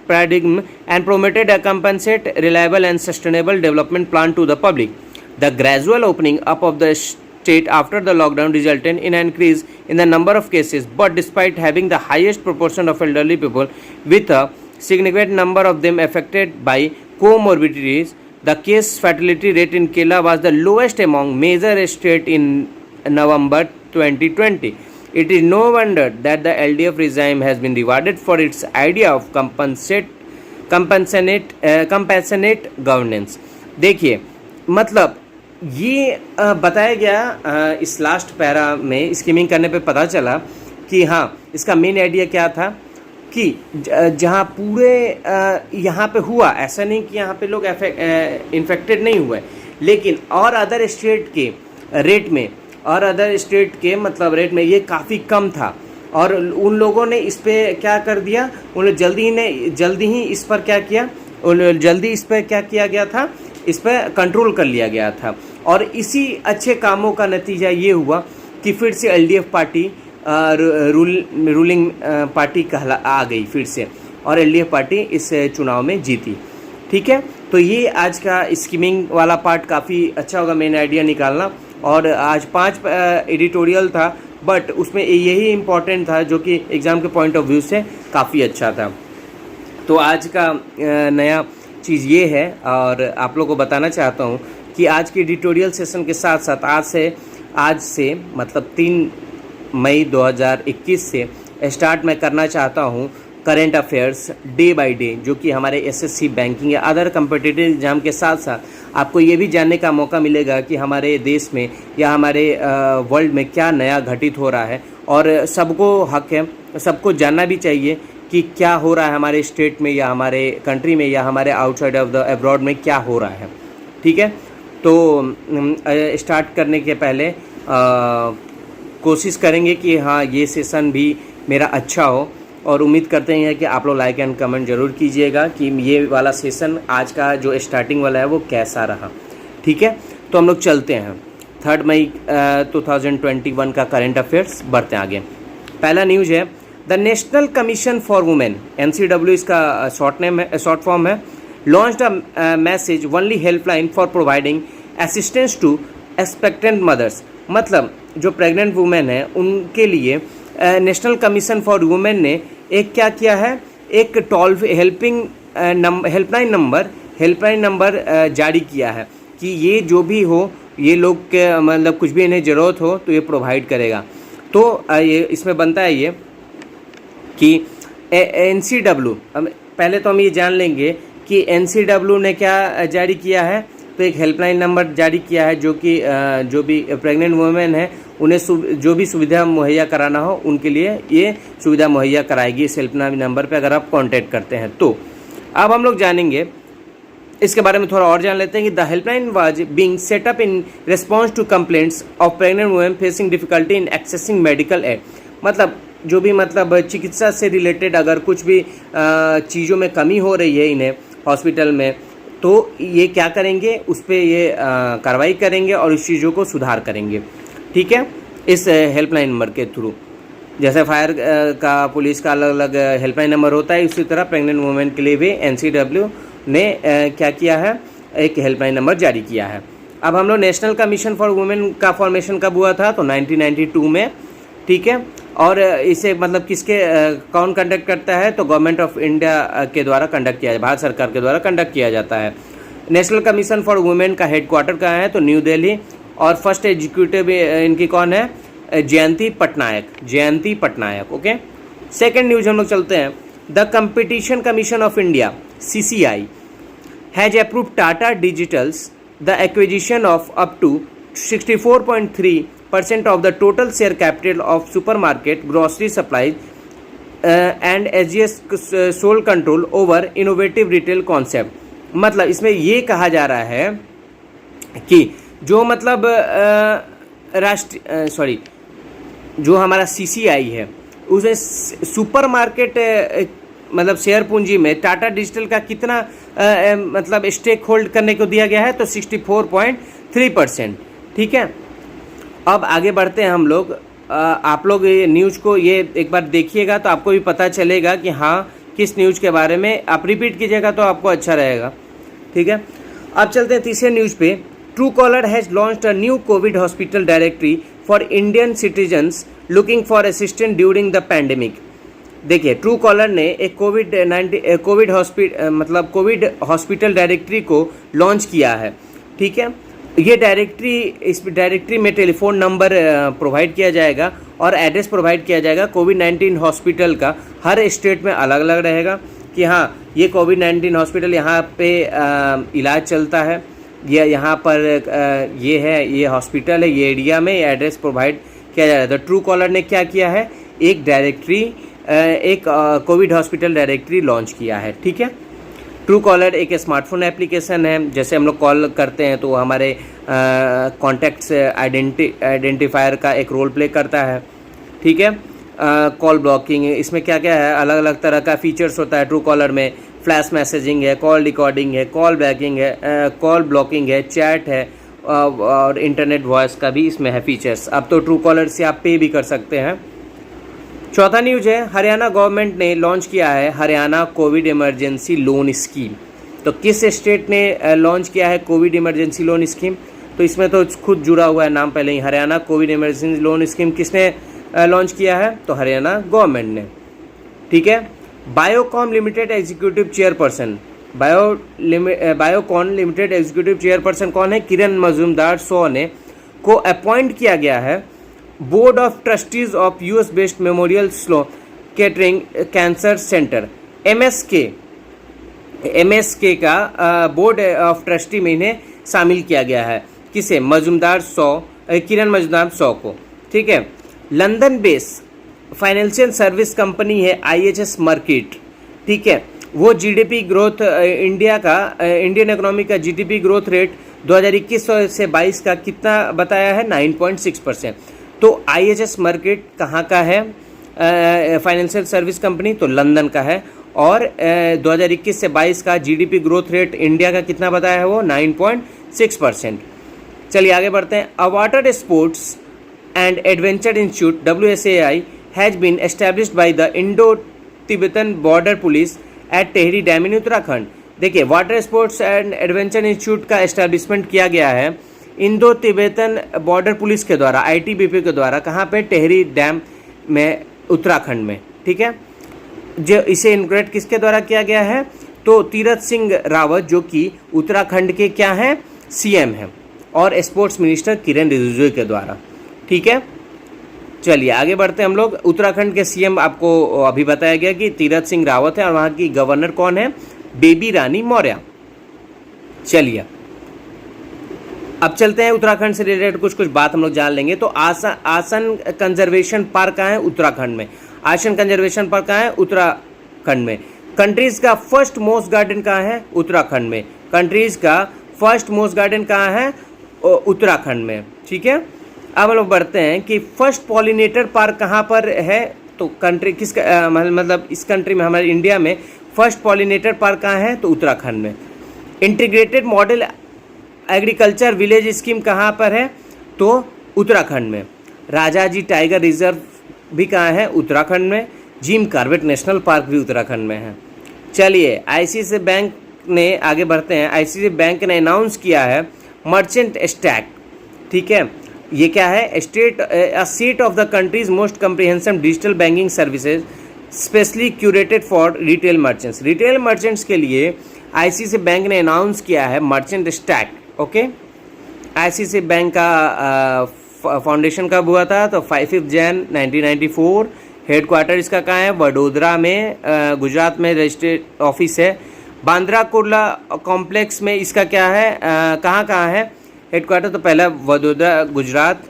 paradigm and promoted a compensate, reliable and sustainable development plan to the public. The gradual opening up of the state after the lockdown resulted in an increase in the number of cases, but despite having the highest proportion of elderly people with a significant number of them affected by comorbidities, the case fatality rate in Kerala was the lowest among major states in November 2020. It is no wonder that the LDF regime has been rewarded for its idea of compassionate governance. देखिए, मतलब ये बताया गया इस last para में skimming करने पे पता चला कि हाँ इसका मेन आइडिया क्या था कि जहाँ पूरे यहाँ पे हुआ, ऐसा नहीं कि यहाँ पे लोग इन्फेक्टेड नहीं हुए, लेकिन और अदर स्टेट के रेट में, और अदर स्टेट के मतलब रेट में ये काफ़ी कम था। और उन लोगों ने इस पर क्या कर दिया, उन्हें जल्दी ही इस पर क्या किया, जल्दी इस पर क्या किया गया था, इस पर कंट्रोल कर लिया गया था। और इसी अच्छे कामों का नतीजा ये हुआ कि फिर से एलडीएफ पार्टी रूलिंग पार्टी कहला आ गई फिर से, और एलडीएफ पार्टी इस चुनाव में जीती। ठीक है, तो ये आज का स्कीमिंग वाला पार्ट काफ़ी अच्छा होगा, मेन आइडिया निकालना। और आज 5 एडिटोरियल था, बट उसमें यही इम्पोर्टेंट था जो कि एग्ज़ाम के पॉइंट ऑफ व्यू से काफ़ी अच्छा था। तो आज का नया चीज़ ये है, और आप लोगों को बताना चाहता हूँ कि आज के एडिटोरियल सेशन के साथ साथ आज से मतलब 3 मई 2021 से स्टार्ट मैं करना चाहता हूँ current affairs day by day, जो कि हमारे एसएससी, बैंकिंग या अदर कम्पिटिटिव एग्जाम के साथ साथ आपको ये भी जानने का मौका मिलेगा कि हमारे देश में या हमारे वर्ल्ड में क्या नया घटित हो रहा है। और सबको हक है, सबको जानना भी चाहिए कि क्या हो रहा है हमारे स्टेट में या हमारे कंट्री में या हमारे आउटसाइड ऑफ द अब्रॉड में क्या हो रहा है। ठीक है, तो स्टार्ट करने के पहले कोशिश करेंगे कि हाँ ये सेशन भी मेरा अच्छा हो, और उम्मीद करते हैं कि आप लोग लाइक एंड कमेंट ज़रूर कीजिएगा कि ये वाला सेशन आज का जो स्टार्टिंग वाला है वो कैसा रहा। ठीक है, तो हम लोग चलते हैं 3 मई 2021 का करेंट अफेयर्स, बढ़ते हैं आगे। पहला न्यूज़ है, the National Commission for Women, NCW इसका शॉर्ट फॉर्म है, launched a message only helpline for providing assistance to expectant mothers. मतलब जो प्रेग्नेंट वुमेन है उनके लिए नेशनल कमीशन फॉर वुमेन ने एक क्या किया है, एक हेल्पलाइन नंबर जारी किया है कि ये जो भी हो, ये लोग के मतलब कुछ भी इन्हें ज़रूरत हो तो ये प्रोवाइड करेगा। तो ये इसमें बनता है ये कि NCW, पहले तो हम ये जान लेंगे कि NCW ने क्या जारी किया है। तो एक हेल्पलाइन नंबर जारी किया है जो कि जो भी प्रेग्नेंट वुमेन है उन्हें जो भी सुविधा मुहैया कराना हो उनके लिए ये सुविधा मुहैया कराएगी इस हेल्पलाइन नंबर पे, अगर आप कांटेक्ट करते हैं तो। अब हम लोग जानेंगे इसके बारे में, थोड़ा और जान लेते हैं कि the helpline was being set up in response to complaints of pregnant women facing difficulty in accessing medical aid. मतलब जो भी मतलब चिकित्सा से रिलेटेड अगर कुछ भी चीज़ों में कमी हो रही है इन्हें हॉस्पिटल में, तो ये क्या करेंगे, उस पर ये कार्रवाई करेंगे और इस चीज़ों को सुधार करेंगे। ठीक है, इस हेल्पलाइन नंबर के थ्रू, जैसे फायर का, पुलिस का अलग अलग हेल्पलाइन नंबर होता है, उसी तरह प्रेग्नेंट वुमेन के लिए भी NCW ने क्या किया है, एक हेल्पलाइन नंबर जारी किया है। अब हम लोग नेशनल कमीशन फॉर वुमेन का फॉर्मेशन कब हुआ था, तो 1992 में। ठीक है, और इसे मतलब किसके कौन कंडक्ट करता है, तो गवर्नमेंट ऑफ इंडिया के द्वारा कंडक्ट किया, भारत सरकार के द्वारा कंडक्ट किया जाता है। नेशनल कमीशन फॉर वुमेन का हेडक्वार्टर कहाँ है, तो न्यू दिल्ली, और फर्स्ट एग्जीक्यूटिव इनकी कौन है, Jayanti Patnaik. Okay, second news हम लोग चलते हैं, the Competition Commission of India CCI has approve Tata Digital's the acquisition of up to 64.3% of the total share capital of supermarket, grocery supplies and SGS sole control over innovative retail concept। मतलब इसमें ये कहा जा रहा है कि जो मतलब जो हमारा CCI है उसमें सुपरमार्केट मतलब शेयर पूंजी में टाटा डिजिटल का कितना मतलब स्टेक होल्ड करने को दिया गया है, तो 64.3%। ठीक है, अब आगे बढ़ते हैं हम लोग। आप लोग ये न्यूज़ को ये एक बार देखिएगा तो आपको भी पता चलेगा कि हाँ किस न्यूज़ के बारे में, आप रिपीट कीजिएगा तो आपको अच्छा रहेगा। ठीक है, अब चलते हैं तीसरे न्यूज़ पे। True collar has launched a new Covid hospital directory for Indian citizens looking for assistant during the pandemic. देखिए, ट्रू कॉलर ने एक कोविड हॉस्पिटल डायरेक्टरी को लॉन्च किया है। ठीक है, ये डायरेक्टरी, इस डायरेक्टरी में टेलीफोन नंबर प्रोवाइड किया जाएगा और एड्रेस प्रोवाइड किया जाएगा कोविड-19 हॉस्पिटल का। हर स्टेट में अलग अलग रहेगा कि हाँ ये कोविड-19 हॉस्पिटल यहाँ पे इलाज चलता है, या यहाँ पर ये है, ये हॉस्पिटल है, ये एरिया में एड्रेस प्रोवाइड किया जा रहा है। तो ट्रू कॉलर ने क्या किया है, एक डायरेक्टरी, एक कोविड हॉस्पिटल डायरेक्टरी लॉन्च किया है। ठीक है, ट्रू कॉलर एक स्मार्टफोन एप्लीकेशन है, जैसे हम लोग कॉल करते हैं तो हमारे कॉन्टैक्ट्स आइडेंटिफायर का एक रोल प्ले करता है। ठीक है, कॉल ब्लॉकिंग, इसमें क्या क्या है, अलग अलग तरह का फीचर्स होता है ट्रू कॉलर में। फ्लैश मैसेजिंग है, कॉल रिकॉर्डिंग है, कॉल बैकिंग है, कॉल ब्लॉकिंग है, चैट है, और इंटरनेट वॉइस का भी इसमें है फीचर्स। अब तो ट्रू कॉलर से आप पे भी कर सकते हैं। चौथा न्यूज़ है, हरियाणा गवर्नमेंट ने लॉन्च किया है Haryana COVID emergency loan scheme. तो किस स्टेट ने लॉन्च किया है कोविड इमरजेंसी लोन स्कीम? तो इसमें तो खुद जुड़ा हुआ है नाम पहले ही, Haryana COVID emergency loan scheme किसने लॉन्च किया है? तो हरियाणा गवर्नमेंट ने। ठीक है, Biocon limited executive chairperson, Biocon limited executive chairperson कौन है? किरण मजूमदार शॉ ने को अपॉइंट किया गया है board of trustees of US based memorial slow catering cancer centre MSK का बोर्ड ऑफ ट्रस्टी में इन्हें शामिल किया गया है। किसे? किरण मजूमदार शॉ को। ठीक है, London base financial service company है IHS मार्केट। ठीक है, वो जीडीपी ग्रोथ इंडियन इकोनॉमी का जीडीपी ग्रोथ रेट 2021 से 22 का कितना बताया है? 9.6%। तो IHS मार्केट कहाँ का है फाइनेंशियल सर्विस कंपनी? तो लंदन का है। और 2021 से 22 का जीडीपी ग्रोथ रेट इंडिया का कितना बताया है? वो 9.6%। चलिए आगे बढ़ते हैं। A water sports and adventure institute WSAI has been established by the Indo Tibetan border police at Tehri dam in Uttarakhand. देखिए, water sports and adventure institute का एस्टैब्लिशमेंट किया गया है इंडो तिब्बतन बॉर्डर पुलिस के द्वारा, ITBP के द्वारा। कहाँ पे? टेहरी डैम में, उत्तराखंड में। ठीक है, जो इसे इनॉग्रेट किसके द्वारा किया गया है? तो तीरथ सिंह रावत, जो कि उत्तराखंड के क्या हैं? CM हैं, और स्पोर्ट्स मिनिस्टर किरण रिजिजू के द्वारा। ठीक है, चलिए आगे बढ़ते हैं हम लोग। उत्तराखंड के CM आपको अभी बताया गया कि तीरथ सिंह रावत है, और वहाँ की गवर्नर कौन है? बेबी रानी मौर्य। चलिए अब चलते हैं उत्तराखंड से रिलेटेड कुछ बात हम लोग जान लेंगे। तो आसन कंजर्वेशन पार्क कहाँ है? उत्तराखंड में। आसन कंजर्वेशन पार्क कहाँ है? उत्तराखंड में। कंट्रीज का फर्स्ट मोस्ट गार्डन कहाँ है? उत्तराखंड में। कंट्रीज का फर्स्ट मोस्ट गार्डन कहाँ है? उत्तराखंड में। ठीक है, अब हम लोग बढ़ते हैं कि फर्स्ट पॉलिनेटर पार्क कहाँ पर है? तो कंट्री किसका मतलब इस कंट्री में, हमारे इंडिया में फर्स्ट पॉलिनेटर पार्क कहाँ है? तो उत्तराखंड में। Integrated model agriculture village scheme कहाँ पर है? तो उत्तराखंड में। राजाजी टाइगर रिजर्व भी कहाँ है? उत्तराखंड में। जिम कॉर्बेट नेशनल पार्क भी उत्तराखंड में है। चलिए ICICI बैंक ने, आगे बढ़ते हैं। ICICI बैंक ने अनाउंस किया है मर्चेंट स्टैक। ठीक है, ये क्या है? Set of the countries most comprehensive digital banking services specially curated for retail merchants. Retail merchants के लिए ICICI बैंक ने अनाउंस किया है merchant stack. Okay, ICICI bank का फाउंडेशन कब हुआ था? तो 5 जनवरी 1994। हेडक्वार्टर इसका कहाँ है? वडोदरा में, गुजरात में रजिस्टर्ड ऑफिस है। बांद्रा कुर्ला कॉम्प्लेक्स में इसका क्या है, कहाँ है हेडक्वार्टर? तो पहला वडोदरा गुजरात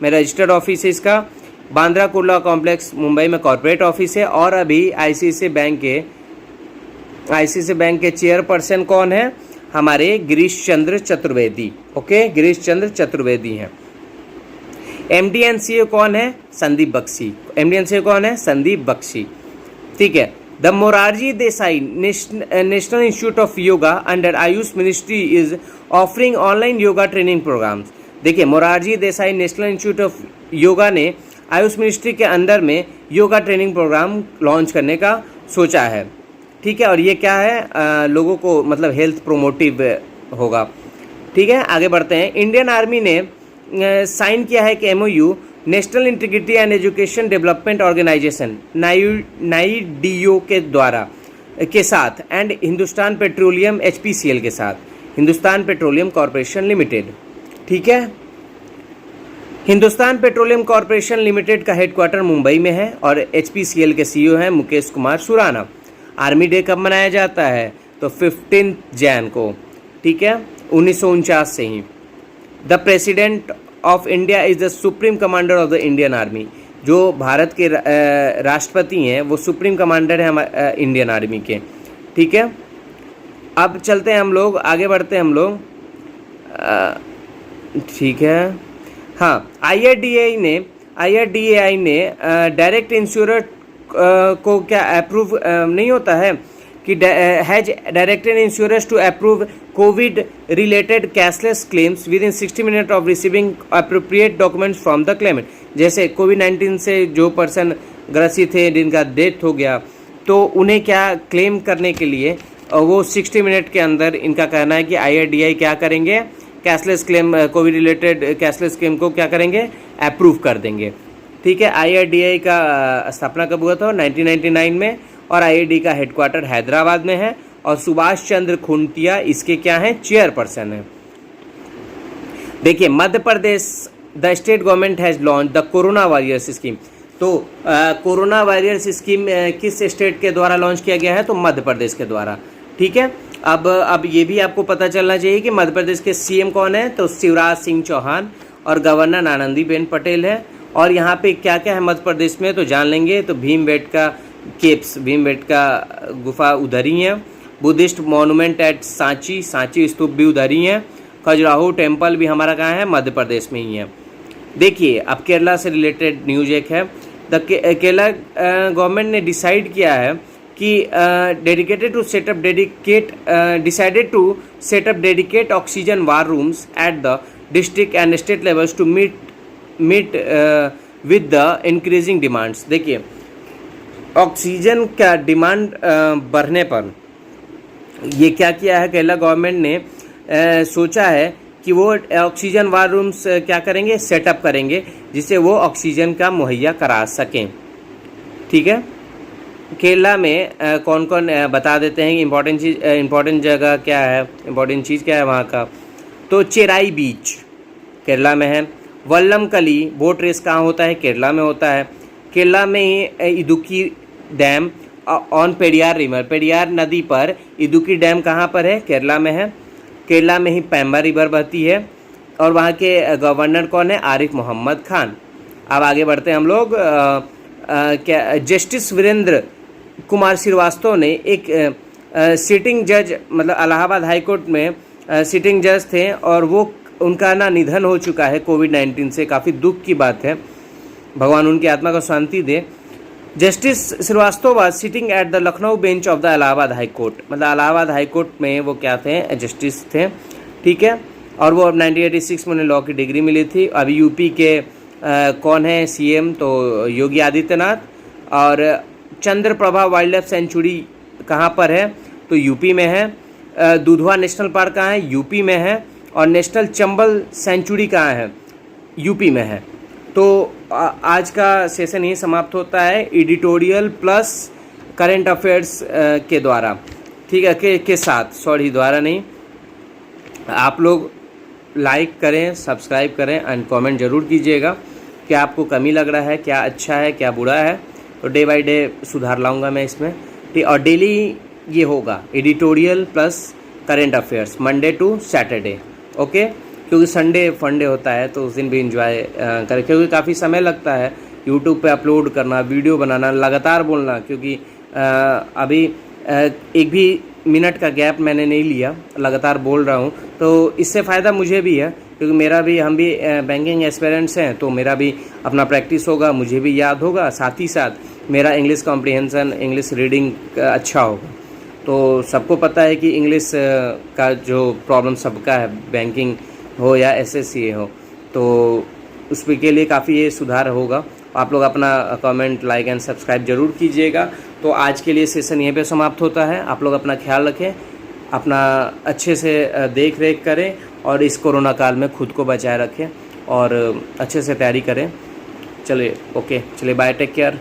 में रजिस्टर्ड ऑफिस है इसका। बांद्रा कुर्ला कॉम्प्लेक्स मुंबई में कॉर्पोरेट ऑफिस है। और अभी ICICI बैंक के चेयरपर्सन कौन है? हमारे गिरीश चंद्र चतुर्वेदी। ओके, गिरीश चंद्र चतुर्वेदी हैं। MD and CEO कौन है? Sandeep Bakshi. MD and CEO कौन है? संदीप बख्शी। ठीक है, the Morarji Desai national institute of yoga under Ayush ministry is offering online yoga training programmes. देखिए, Morarji Desai national institute of yoga ने आयुष मिनिस्ट्री के अंदर में योगा ट्रेनिंग प्रोग्राम लॉन्च करने का सोचा है। ठीक है, और ये क्या है? लोगों को मतलब हेल्थ प्रोमोटिव होगा। ठीक है, आगे बढ़ते हैं। इंडियन आर्मी ने साइन किया है कि MOU National Integrity and Education Development Organisation NIDO के साथ एंड हिंदुस्तान पेट्रोलियम HPCL के साथ, हिंदुस्तान पेट्रोलियम कॉरपोरेशन लिमिटेड। ठीक है, हिंदुस्तान पेट्रोलियम कॉरपोरेशन लिमिटेड का हेडक्वार्टर मुंबई में है और HPCL के CEO हैं मुकेश कुमार सुराना। आर्मी डे कब मनाया जाता है? तो 15 जनवरी को। ठीक है, 1949 से ही। The president of India is the supreme commander of the Indian army. जो भारत के राष्ट्रपति हैं वो सुप्रीम कमांडर हैं इंडियन आर्मी के। ठीक है, अब चलते हैं हम लोग, आगे बढ़ते हैं हम लोग। ठीक है, हाँ, IRDAI ने डायरेक्ट इंश्योरेंस को क्या अप्रूव नहीं होता है कि has directed insurance to approve covid related cashless claims within 60 minute of receiving appropriate documents from the claimant. जैसे कोविड-19 से जो पर्सन ग्रसित थे, जिनका डेथ हो गया, तो उन्हें क्या क्लेम करने के लिए वो 60 मिनट के अंदर, इनका कहना है कि IRDAI क्या करेंगे, cashless claim, Covid related cashless claim को क्या करेंगे, अप्रूव कर देंगे। ठीक है, IRDAI का स्थापना कब हुआ था? 1999 में, और IRDAI का हेडक्वार्टर हैदराबाद में है, और सुभाष चंद्र खुंटिया इसके क्या हैं, चेयरपर्सन हैं। देखिए, Madhya Pradesh, the state government has launch the corona warriors scheme. तो कोरोना वॉरियर्स स्कीम किस स्टेट के द्वारा लॉन्च किया गया है? तो मध्य प्रदेश के द्वारा। ठीक है, अब ये भी आपको पता चलना चाहिए कि मध्य प्रदेश के CM कौन है? तो शिवराज सिंह चौहान, और गवर्नर आनंदीबेन पटेल है। और यहाँ पे क्या क्या है मध्य प्रदेश में, तो जान लेंगे। तो भीमबेटका केव्स, भीमबेटका गुफा उधर ही है। Buddhist monument at Sanchi, Sanchi stupa भी उधर ही है। खजुराहो टेम्पल भी हमारा कहाँ है? मध्य प्रदेश में ही है। देखिए, अब केरला से रिलेटेड न्यूज एक है। केरला गवर्नमेंट ने डिसाइड किया है कि decided to setup dedicate oxygen war rooms at the district and state levels to meet with the increasing demands. देखिए, ऑक्सीजन का डिमांड बढ़ने पर ये क्या किया है, केरला गवर्नमेंट ने सोचा है कि वो ऑक्सीजन वार रूम्स क्या करेंगे, सेटअप करेंगे, जिससे वो ऑक्सीजन का मुहैया करा सकें। ठीक है, केरला में कौन कौन बता देते हैं कि इम्पॉर्टेंट जगह क्या है, इम्पॉर्टेंट चीज़ क्या है वहाँ का। तो चेराई बीच केरला में है। वल्लमकली बोट रेस कहाँ होता है? केरला में होता है। केरला में ही Idukki dam on Periyar river, Periyar नदी पर इदुक्की डैम कहाँ पर है? केरला में है। केरला में ही पैम्बा रिवर बहती है, और वहाँ के गवर्नर कौन है? आरिफ मोहम्मद खान। अब आगे बढ़ते हैं हम लोग। क्या जस्टिस वीरेंद्र कुमार श्रीवास्तव ने एक सिटिंग जज, मतलब इलाहाबाद हाई कोर्ट में सिटिंग जज थे, और वो उनका ना निधन हो चुका है कोविड-19 से। काफ़ी दुख की बात है, भगवान उनकी आत्मा को शांति दे। Justice Srivastava was sitting at the Lucknow bench of the Allahabad high court, मतलब इलाहाबाद हाई कोर्ट में वो क्या थे? जस्टिस थे। ठीक है, और वो अब 1986 में उन्हें लॉ की डिग्री मिली थी। अभी यूपी के कौन है CM? तो योगी आदित्यनाथ। और चंद्रप्रभा वाइल्ड लाइफ सेंचुरी कहाँ पर है? तो यूपी में है। दुधवा नेशनल पार्क कहाँ है? यूपी में है। और नेशनल चंबल सेंचुरी कहाँ है? यूपी में है। तो आज का सेशन यही समाप्त होता है, एडिटोरियल प्लस करंट अफेयर्स के द्वारा। ठीक है, के साथ, सॉरी, द्वारा नहीं। आप लोग लाइक करें, सब्सक्राइब करें एंड कमेंट ज़रूर कीजिएगा कि आपको कमी लग रहा है, क्या अच्छा है, क्या बुरा है। तो डे बाय डे सुधार लाऊंगा मैं इसमें। ठीक, और डेली ये होगा editorial plus current affairs, Monday to Saturday. Okay, क्योंकि संडे फंडे होता है तो उस दिन भी इंजॉय करें, क्योंकि काफ़ी समय लगता है यूट्यूब पे अपलोड करना, वीडियो बनाना, लगातार बोलना। क्योंकि अभी एक भी मिनट का गैप मैंने नहीं लिया, लगातार बोल रहा हूँ। तो इससे फ़ायदा मुझे भी है, क्योंकि हम भी बैंकिंग एस्पिरेंट्स हैं, तो मेरा भी अपना प्रैक्टिस होगा, मुझे भी याद होगा, साथ ही साथ मेरा इंग्लिश कॉम्प्रिहेंसन, इंग्लिश रीडिंग अच्छा होगा। तो सबको पता है कि इंग्लिश का जो प्रॉब्लम सबका है, बैंकिंग हो या SSCA हो, तो उसके लिए काफ़ी ये सुधार होगा। आप लोग अपना कमेंट, लाइक एंड सब्सक्राइब जरूर कीजिएगा। तो आज के लिए सेशन यहीं पे समाप्त होता है। आप लोग अपना ख्याल रखें, अपना अच्छे से देख रेख करें, और इस कोरोना काल में खुद को बचाए रखें, और अच्छे से तैयारी करें। चलिए, ओके, चलिए, बाय, टेक केयर।